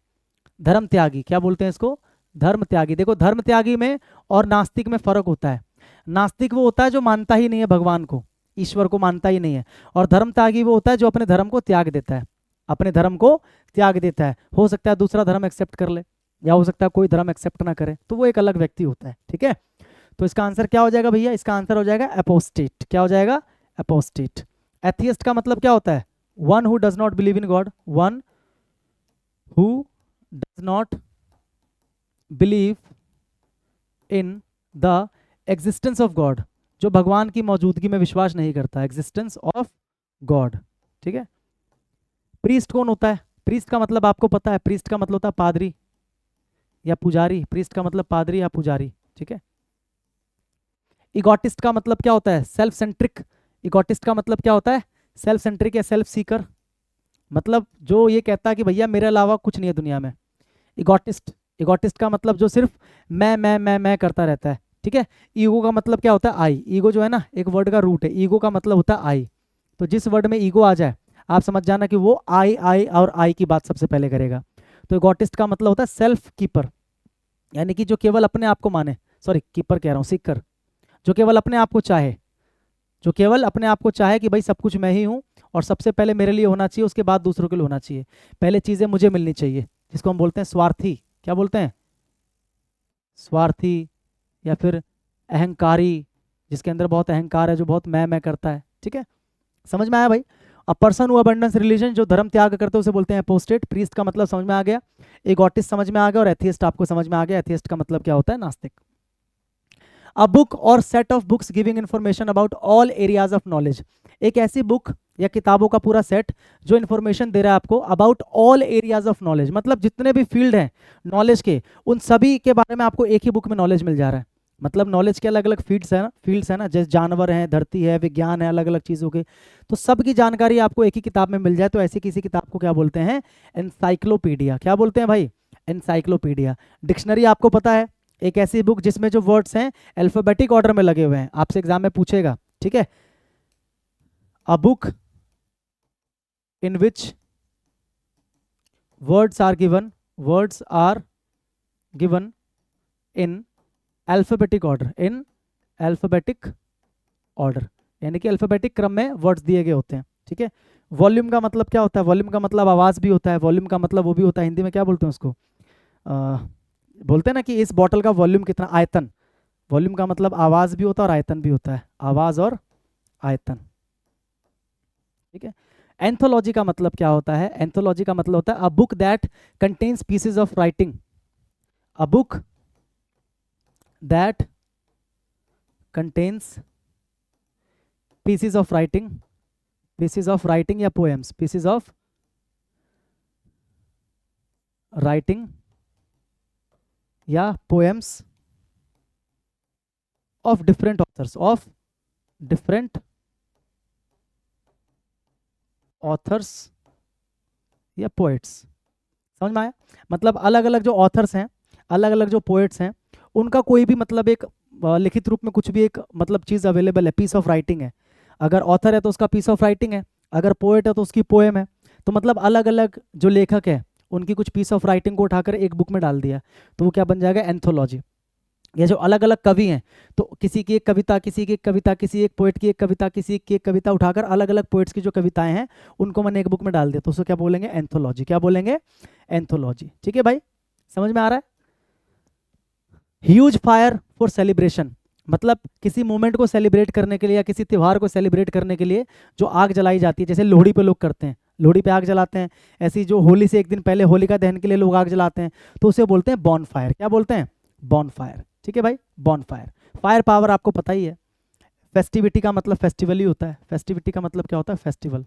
धर्म त्यागी। क्या बोलते हैं इसको, धर्म त्यागी। देखो, धर्म त्यागी में और नास्तिक में फर्क होता है। नास्तिक वो होता है जो मानता ही नहीं है भगवान को, ईश्वर को मानता ही नहीं है, और धर्म त्यागी वो होता है जो अपने धर्म को त्याग देता है, अपने धर्म को त्याग देता है। हो सकता है दूसरा धर्म एक्सेप्ट कर ले, या हो सकता है कोई धर्म एक्सेप्ट ना करे, तो वो एक अलग व्यक्ति होता है। ठीक है, तो इसका आंसर क्या हो जाएगा भैया, इसका आंसर हो जाएगा अपोस्टेट। क्या हो जाएगा, अपोस्टेट। एथियस्ट का मतलब क्या होता है, one who does not believe in God, one who does not believe in the existence of God, जो भगवान की मौजूदगी में विश्वास नहीं करता, एग्जिस्टेंस ऑफ गॉड। ठीक है, प्रीस्ट कौन होता है, प्रीस्ट का मतलब आपको पता है, प्रीस्ट का मतलब होता है पादरी या पुजारी, प्रीस्ट का मतलब पादरी या पुजारी। ठीक है, इगोटिस्ट का मतलब क्या होता है? Self centric. इगोटिस्ट का मतलब क्या होता है? सेल्फ सेंट्रिक या सेल्फ सीकर, मतलब जो ये कहता है कि भैया मेरे अलावा कुछ नहीं है दुनिया में। इगोटिस्ट, इगोटिस्ट का मतलब जो सिर्फ मैं करता रहता है, ठीक है। ईगो का मतलब क्या होता है? आई। ईगो जो है ना, एक वर्ड का रूट है, ईगो का मतलब होता है आई। तो जिस वर्ड में ईगो आ जाए आप समझ जाना कि वो आई और आई की बात सबसे पहले करेगा। तो इगोटिस्ट का मतलब होता है सेल्फ कीपर, यानी कि जो केवल अपने आप को माने, सॉरी कीपर कह रहा हूँ, सीकर, जो केवल अपने आप को चाहे, जो केवल अपने आप को चाहे कि भाई सब कुछ मैं ही हूँ और सबसे पहले मेरे लिए होना चाहिए, उसके बाद दूसरों के लिए होना चाहिए, पहले चीज़ें मुझे मिलनी चाहिए, जिसको हम बोलते हैं स्वार्थी। क्या बोलते हैं? स्वार्थी, या फिर अहंकारी, जिसके अंदर बहुत अहंकार है, जो बहुत मैं करता है, ठीक है। समझ में आया भाई? अ पर्सन हु अबंडेंस रिलीजन, जो धर्म त्याग करते हैं उसे बोलते हैं अपोस्टेट। प्रीस्ट का मतलब समझ में आ गया, एगोटिस्ट समझ में आ गया, और एथियस्ट आपको समझ में आ गया। एथियस्ट का मतलब क्या होता है? नास्तिक। अ बुक और set of books giving information about all areas of knowledge, एक ऐसी बुक या किताबों का पूरा सेट जो इन्फॉर्मेशन दे रहा है आपको about all areas of knowledge, मतलब जितने भी फील्ड हैं नॉलेज के, उन सभी के बारे में आपको एक ही बुक में नॉलेज मिल जा रहा है। मतलब नॉलेज के अलग अलग फील्ड्स है ना, जैसे जानवर हैं, धरती है, विज्ञान है, अलग अलग चीज़ों के, तो सबकी जानकारी आपको एक ही किताब में मिल जाए, तो ऐसी किसी किताब को क्या बोलते हैं? एनसाइक्लोपीडिया। क्या बोलते हैं भाई? एनसाइक्लोपीडिया। डिक्शनरी आपको पता है, एक ऐसी बुक जिसमें जो वर्ड्स हैं अल्फाबेटिक ऑर्डर में लगे हुए हैं, आपसे एग्जाम में पूछेगा, ठीक है। A book in which words are given in alphabetic order, in alphabetic order, यानी कि अल्फाबेटिक क्रम में वर्ड्स दिए गए होते हैं, ठीक है। वॉल्यूम का मतलब क्या होता है? वॉल्यूम का मतलब आवाज़ भी होता है, वॉल्यूम का मतलब वो भी होता है, हिंदी में क्या बोलते हैं उसको? बोलते हैं ना कि इस बॉटल का वॉल्यूम कितना, आयतन। वॉल्यूम का मतलब आवाज़ भी होता है और आयतन भी होता है, आवाज़ और आयतन, ठीक है। एंथोलॉजी का मतलब क्या होता है? एंथोलॉजी का मतलब होता है a book that contains pieces of writing, a book that contains pieces of writing या poems, pieces of writing या poems of different authors या poets। समझ में आया? मतलब अलग अलग जो ऑथर्स हैं, अलग अलग जो पोएट्स हैं, उनका कोई भी मतलब एक लिखित रूप में कुछ भी एक मतलब चीज़ अवेलेबल है, पीस ऑफ राइटिंग है। अगर ऑथर है तो उसका पीस ऑफ राइटिंग है, अगर पोएट है तो उसकी पोएम है। तो मतलब अलग अलग जो लेखक है उनकी कुछ पीस ऑफ राइटिंग को उठाकर एक बुक में डाल दिया, तो वो क्या बन जाएगा? एंथोलॉजी। ये जो अलग अलग कवि हैं, तो किसी की एक कविता, किसी की एक कविता, किसी एक पोएट की एक कविता, किसी की एक कविता उठाकर अलग अलग पोएट्स की जो कविताएं हैं उनको मैंने एक बुक में डाल दिया, तो उसको क्या बोलेंगे? एंथोलॉजी। क्या बोलेंगे? एंथोलॉजी, ठीक है भाई, समझ में आ रहा है? ह्यूज फायर फॉर सेलिब्रेशन, मतलब किसी मोमेंट को सेलिब्रेट करने के लिए या किसी त्यौहार को सेलिब्रेट करने के लिए जो आग जलाई जाती है, जैसे लोहड़ी पे लोग करते हैं, लोहड़ी पे आग जलाते हैं, ऐसी जो होली से एक दिन पहले होलिका दहन के लिए लोग आग जलाते हैं, तो उसे बोलते हैं बॉन फायर। क्या बोलते हैं? बॉन फायर, ठीक है भाई, बॉन फायर। फायर पावर आपको पता ही है। फेस्टिविटी का मतलब फेस्टिवल ही होता है, फेस्टिविटी का मतलब क्या होता है? फेस्टिवल।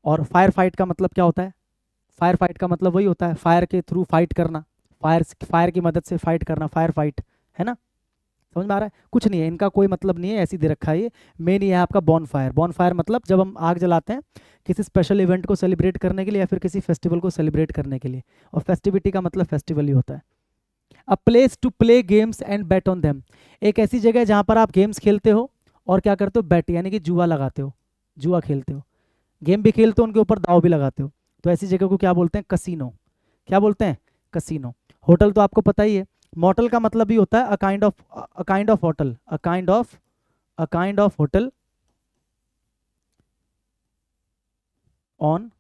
और फायर फाइट का मतलब क्या होता है? फायर फाइट का मतलब वही होता है, फायर के थ्रू फाइट करना, फायर की मदद से फाइट करना, फायर फाइट, है ना। समझ में आ रहा है? कुछ नहीं है, इनका कोई मतलब नहीं है, ऐसी दे रखा है ये। मेन ये है आपका बॉन फायर। बॉन फायर मतलब जब हम आग जलाते हैं किसी स्पेशल इवेंट को सेलिब्रेट करने के लिए या फिर किसी फेस्टिवल को सेलिब्रेट करने के लिए, और फेस्टिविटी का मतलब फेस्टिवल ही होता है। A place to play games and bet on them, एक ऐसी जगह है जहाँ पर आप गेम्स खेलते हो और क्या करते हो? बेट, यानी कि जुआ लगाते हो, जुआ खेलते हो, गेम भी खेलते हो, उनके ऊपर दाव भी लगाते हो, तो ऐसी जगह को क्या बोलते हैं? कसीनो। क्या बोलते हैं? कसीनो। होटल तो आपको पता ही है, मोटल का मतलब भी होता है a kind of hotel, a kind of hotel on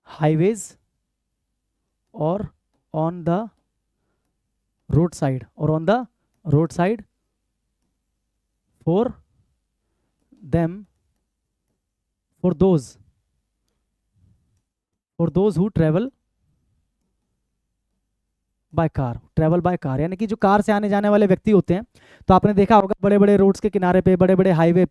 highways और ऑन द रोड साइड, और on the road side for them, for those who travel by car, travel by car, यानी कि जो कार से आने जाने वाले व्यक्ति होते हैं, तो आपने देखा होगा बड़े बड़े रोड्स के किनारे पे, बड़े बड़े हाईवे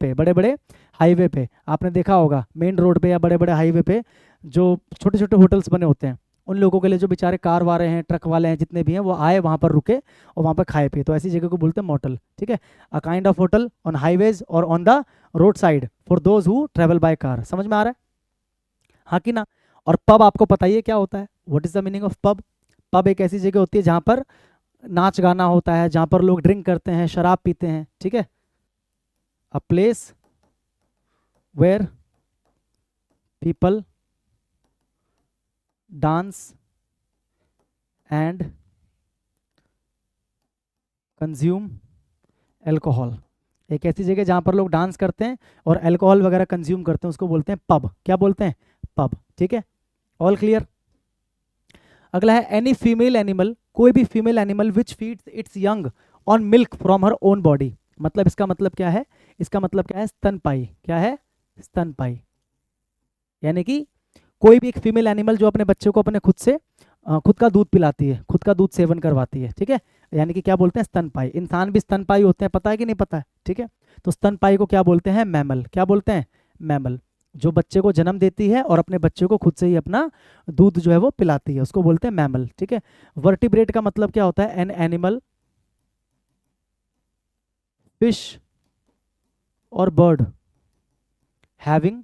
पे आपने देखा होगा, मेन रोड पे या बड़े बड़े हाईवे पे जो छोटे छोटे होटल्स बने होते हैं, उन लोगों के लिए जो बेचारे कार वाले हैं, ट्रक वाले हैं, जितने भी हैं, वो आए वहाँ पर रुके और वहाँ पर खाए पिए, तो ऐसी जगह को बोलते हैं मोटल। ठीक है, a kind of hotel on highways और on the road side for those who travel by car. समझ में आ रहा है, हाँ कि ना। और पब आपको पता ही है क्या होता है, what is the meaning of pub. Pub एक ऐसी जगह होती है जहाँ पर नाच गाना होता है, जहाँ पर लोग ड्रिंक करते हैं, शराब पीते हैं। ठीक है, a place where people dance and consume alcohol. एक ऐसी जगह जहाँ पर लोग डांस करते हैं और अल्कोहल वगैरह कंज्यूम करते हैं, उसको बोलते हैं पब। क्या बोलते हैं, पब। ठीक है, ऑल क्लियर। अगला है एनी फीमेल एनिमल, कोई भी female animal which feeds it's young on milk from her own body. मतलब इसका मतलब क्या है, इसका मतलब क्या है, स्तनपाई। क्या है, स्तनपाई। यानी कि कोई भी एक फीमेल एनिमल जो अपने बच्चे को अपने खुद से खुद का दूध पिलाती है, खुद का दूध सेवन करवाती है। ठीक है, यानी कि क्या बोलते हैं, स्तनपाई। इंसान भी स्तनपाई होते हैं, पता है कि नहीं पता है। ठीक है, तो स्तनपाई को क्या बोलते हैं, मैमल। क्या बोलते हैं, मैमल। जो बच्चे को जन्म देती है और अपने बच्चे को खुद से ही अपना दूध जो है वो पिलाती है, उसको बोलते हैं मैमल। ठीक है, वर्टिब्रेट का मतलब क्या होता है, एन एनिमल, फिश और bird having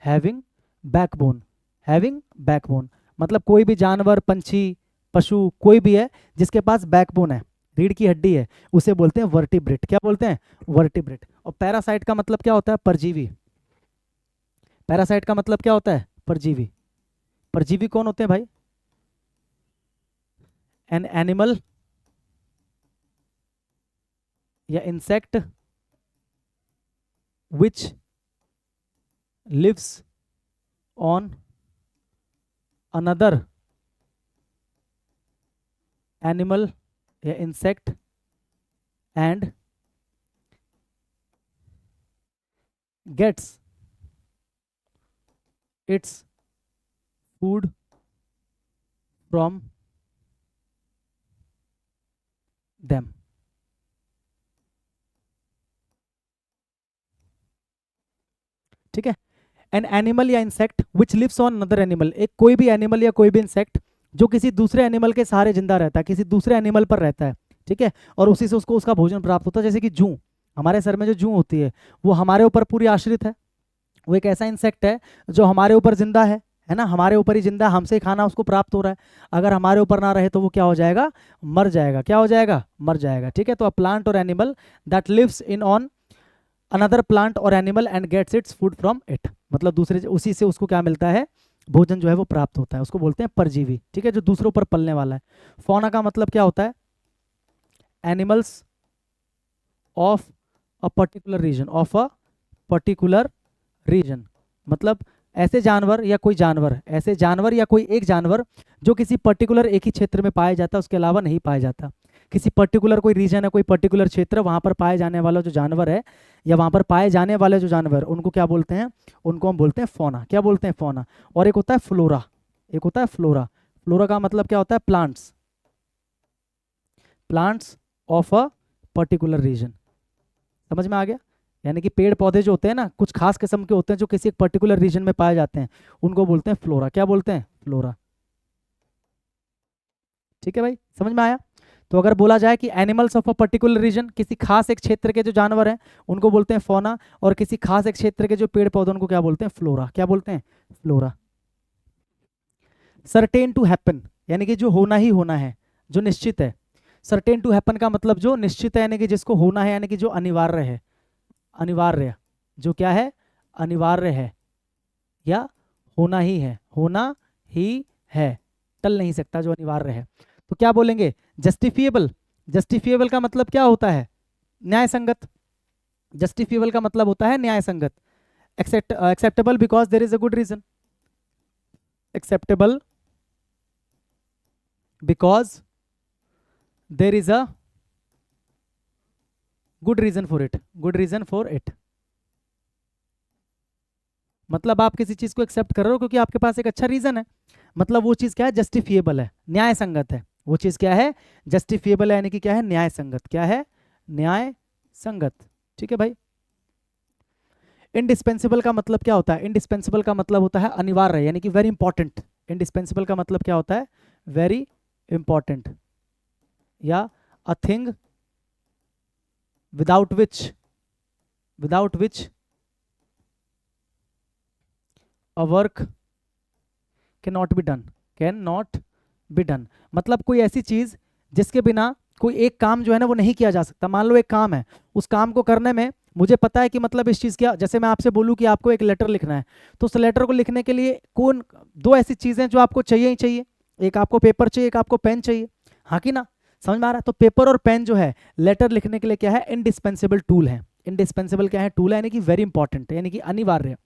having backbone. Having backbone मतलब कोई भी जानवर, पंछी, पशु, कोई भी है जिसके पास बैकबोन है, रीढ़ की हड्डी है, उसे बोलते हैं वर्टिब्रेट। क्या बोलते हैं, वर्टिब्रेट। और पैरासाइट का मतलब क्या होता है, परजीवी। पैरासाइट का मतलब क्या होता है, परजीवी। परजीवी कौन होते हैं भाई, एन एनिमल या insect which lives on another animal या insect and gets its food from them. ठीक है, एन एनिमल या insect which lives on another animal, एक कोई भी एनिमल या कोई भी इंसेक्ट जो किसी दूसरे एनिमल के सहारे जिंदा रहता है, किसी दूसरे एनिमल पर रहता है। ठीक है, और उसी से उसको उसका भोजन प्राप्त होता है। जैसे कि जूं, हमारे सर में जो जूं होती है वो हमारे ऊपर पूरी आश्रित है। वो एक ऐसा इंसेक्ट है जो हमारे ऊपर जिंदा है ना, हमारे ऊपर ही जिंदा, हमसे ही खाना उसको प्राप्त हो रहा है। अगर हमारे ऊपर ना रहे तो वो क्या हो जाएगा, मर जाएगा। क्या हो जाएगा, मर जाएगा। ठीक है, तो अ प्लांट और animal that lives in on another plant और animal and gets its food from it, मतलब दूसरे उसी से उसको क्या मिलता है, भोजन जो है वो प्राप्त होता है, उसको बोलते हैं परजीवी। ठीक है, जो दूसरों पर पलने वाला है। फौना का मतलब क्या होता है, animals of a particular region, of a particular region, मतलब ऐसे जानवर या कोई जानवर, ऐसे जानवर या कोई एक जानवर जो किसी पर्टिकुलर एक ही क्षेत्र में पाया जाता है, उसके अलावा नहीं पाया जाता। किसी पर्टिकुलर कोई रीजन है, कोई पर्टिकुलर क्षेत्र, वहां पर पाए जाने वाला जो जानवर है या वहां पर पाए जाने वाले जो जानवर, उनको क्या बोलते हैं, उनको हम बोलते हैं फौना। क्या बोलते हैं, फौना। और एक होता है फ्लोरा, एक होता है फ्लोरा। फ्लोरा का मतलब क्या होता है, plants, plants of a particular region. समझ में आ गया, यानी कि पेड़ पौधे जो होते हैं ना, कुछ खास किस्म के होते हैं जो किसी एक पर्टिकुलर रीजन में पाए जाते हैं, उनको बोलते हैं फ्लोरा। क्या बोलते हैं, फ्लोरा। ठीक है भाई, समझ में आया। तो अगर बोला जाए कि animals of a particular region, किसी खास एक क्षेत्र के जो जानवर हैं उनको बोलते हैं फौना, और किसी खास एक क्षेत्र के जो पेड़ पौधे उनको क्या बोलते हैं, फ्लोरा। क्या बोलते हैं, फ्लोरा। सर्टेन टू हैपन, यानी कि जो होना ही होना है, जो निश्चित है। सर्टेन टू हैपन का मतलब जो निश्चित है, यानी कि जिसको होना है, यानी कि जो अनिवार्य है, अनिवार्य, जो क्या है, अनिवार्य है या होना ही है, होना ही है, टल नहीं सकता, जो अनिवार्य है। तो क्या बोलेंगे, जस्टिफिएबल। जस्टिफिएबल का मतलब क्या होता है, न्याय संगत। जस्टिफिएबल का मतलब होता है न्याय संगत। Acceptable because there is a good reason, acceptable because there is a good reason for it, good reason for it. मतलब आप किसी चीज को एक्सेप्ट कर रहे हो क्योंकि आपके पास एक अच्छा रीजन है, मतलब वो चीज क्या है, जस्टिफिएबल है, न्याय संगत है। वो चीज क्या है, जस्टिफिएबल है, यानी कि क्या है, न्याय संगत। क्या है, न्याय संगत। ठीक है भाई। इंडिस्पेंसिबल का मतलब क्या होता है, इंडिस्पेंसिबल का मतलब होता है अनिवार्य, यानी कि वेरी इंपॉर्टेंट, इंडिस्पेंसिबल का मतलब क्या होता है? वेरी इंपॉर्टेंट, या a thing without which a work can not be done. मतलब कोई ऐसी चीज जिसके बिना कोई एक काम जो है ना वो नहीं किया जा सकता। मान लो एक काम है, उस काम को करने में मुझे पता है कि मतलब इस चीज क्या, जैसे मैं आपसे बोलूं कि आपको एक लेटर लिखना है, तो उस लेटर को लिखने के लिए कौन दो ऐसी चीजें जो आपको चाहिए ही चाहिए, एक आपको पेपर चाहिए, एक आपको पेन चाहिए, हाँ कि ना? समझ में आ रहा है? तो पेपर और पेन जो है लेटर लिखने के लिए क्या है? इंडिस्पेंसिबल टूल है। इंडिस्पेंसिबल क्या है? टूल है, यानी कि वेरी इंपॉर्टेंट है, यानी कि अनिवार्य।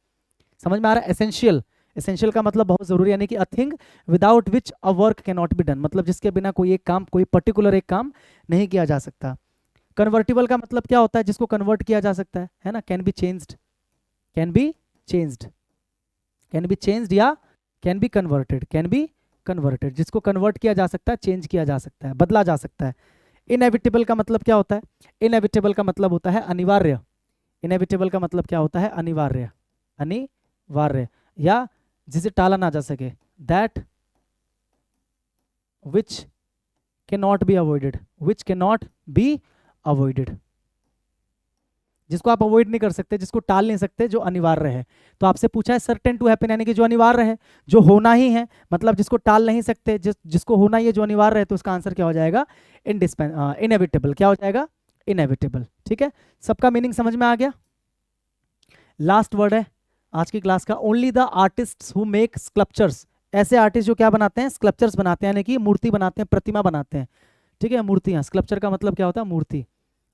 समझ में आ रहा है? एसेंशियल, एसेंशियल का मतलब बहुत जरूरी, यानी कि a thing without which a work can not be done, मतलब जिसके बिना कोई एक काम, कोई पर्टिकुलर एक काम नहीं किया जा सकता। कन्वर्टिबल का मतलब क्या होता है? जिसको कन्वर्ट किया जा सकता है ना? Can be changed, can be changed, can be changed या can be converted, can be converted, जिसको कन्वर्ट किया जा सकता है, चेंज किया जा सकता है, बदला जा सकता है। इनएविटेबल का मतलब क्या होता है? इनएविटेबल का मतलब होता है अनिवार्य। इनएविटेबल का मतलब क्या होता है? अनिवार्य, अनिवार्य, या जिसे टाला ना जा सके, that which can not be avoided, which can not be avoided, जिसको आप अवॉइड नहीं कर सकते, जिसको टाल नहीं सकते, जो अनिवार्य है। तो आपसे पूछा है सर्टेन टू हैपन, यानी कि जो अनिवार्य है, जो होना ही है, मतलब जिसको टाल नहीं सकते, जिसको होना ही है, जो अनिवार्य है, तो उसका आंसर क्या हो जाएगा? इनएविटेबल। क्या हो जाएगा? इनएविटेबल। ठीक है, सबका मीनिंग समझ में आ गया? लास्ट वर्ड है आज की क्लास का, only the artist who make sculptures. ऐसे आर्टिस्ट जो क्या बनाते हैं? स्कल्पचर्स बनाते हैं, यानी कि मूर्ति बनाते हैं, प्रतिमा बनाते हैं। ठीक है, मूर्तियां, स्कल्पचर का मतलब क्या होता है? मूर्ति।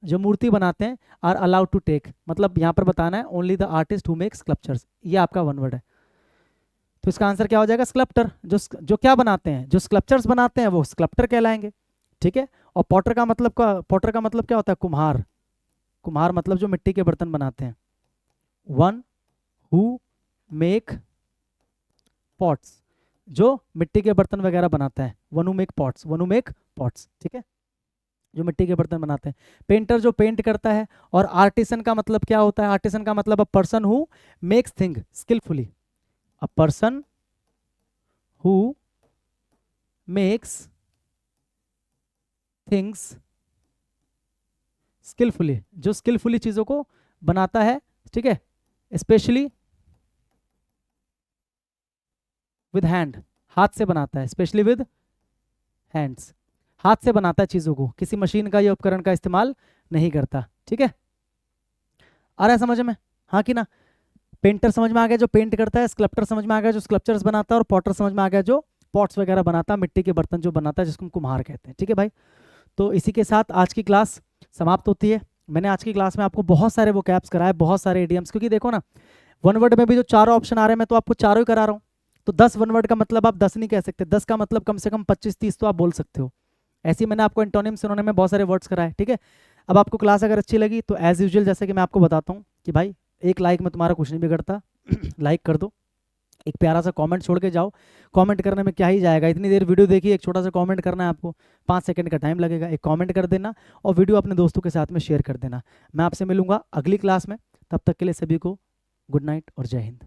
जो मूर्ति बनाते हैं आर अलाउड टू टेक, मतलब यहाँ पर बताना है only the artist who make sculptures, ये आपका वन वर्ड है। तो इसका आंसर क्या हो जाएगा? स्कल्प्टर। जो क्या बनाते हैं? जो स्कल्पचर्स बनाते हैं वो स्कल्प्टर कहलाएंगे। ठीक है, और पॉटर का मतलब क्या होता है? कुम्हार। कुम्हार मतलब जो मिट्टी के बर्तन बनाते हैं। वन हु मेक पॉट्स, जो मिट्टी के बर्तन वगैरह बनाता है, one who make pots, one who make pots. ठीक है, जो मिट्टी के बर्तन बनाते हैं। पेंटर जो पेंट करता है। और आर्टिसन का मतलब क्या होता है? आर्टिसन का मतलब अ person who makes thing skilfully, a person who makes things skilfully, जो स्किलफुली चीजों को बनाता है। ठीक है, स्पेशली विद हैंड, हाथ से बनाता है, स्पेशली विद हैंड्स, हाथ से बनाता है चीजों को, किसी मशीन का या उपकरण का इस्तेमाल नहीं करता। ठीक है, आ रहा है समझ में? हाँ कि ना? पेंटर समझ में आ गया जो पेंट करता है, स्कल्प्टर समझ में आ गया जो स्कल्पचर्स बनाता है, और पॉटर समझ में आ गया जो पॉट्स वगैरह बनाता है, मिट्टी के बर्तन जो बनाता है, जिसको हम कुम्हार कहते हैं। ठीक है भाई, तो इसी के साथ आज की क्लास समाप्त होती है। मैंने आज की क्लास में आपको बहुत सारे वो कैप्स कराए, बहुत सारे एडियम्स, क्योंकि देखो ना, वन वर्ड में भी जो चारों ऑप्शन आ रहे हैं, मैं तो आपको चारों ही करा रहा हूँ। तो 10 वन वर्ड का मतलब आप 10 नहीं कह सकते, 10 का मतलब कम से कम 25-30 तो आप बोल सकते हो। ऐसे ही मैंने आपको एंटोनिम सिनोनिम में बहुत सारे वर्ड्स कराए। ठीक है, अब आपको क्लास अगर अच्छी लगी तो एज यूजुअल जैसे कि मैं आपको बताता हूँ कि भाई एक लाइक में तुम्हारा कुछ नहीं बिगड़ता, लाइक कर दो, एक प्यारा सा कमेंट छोड़ के जाओ। कमेंट करने में क्या ही जाएगा, इतनी देर वीडियो देखी, एक छोटा सा कमेंट करना है आपको, 5 सेकंड का टाइम लगेगा, एक कमेंट कर देना और वीडियो अपने दोस्तों के साथ में शेयर कर देना। मैं आपसे मिलूंगा अगली क्लास में, तब तक के लिए सभी को गुड नाइट और जय हिंद।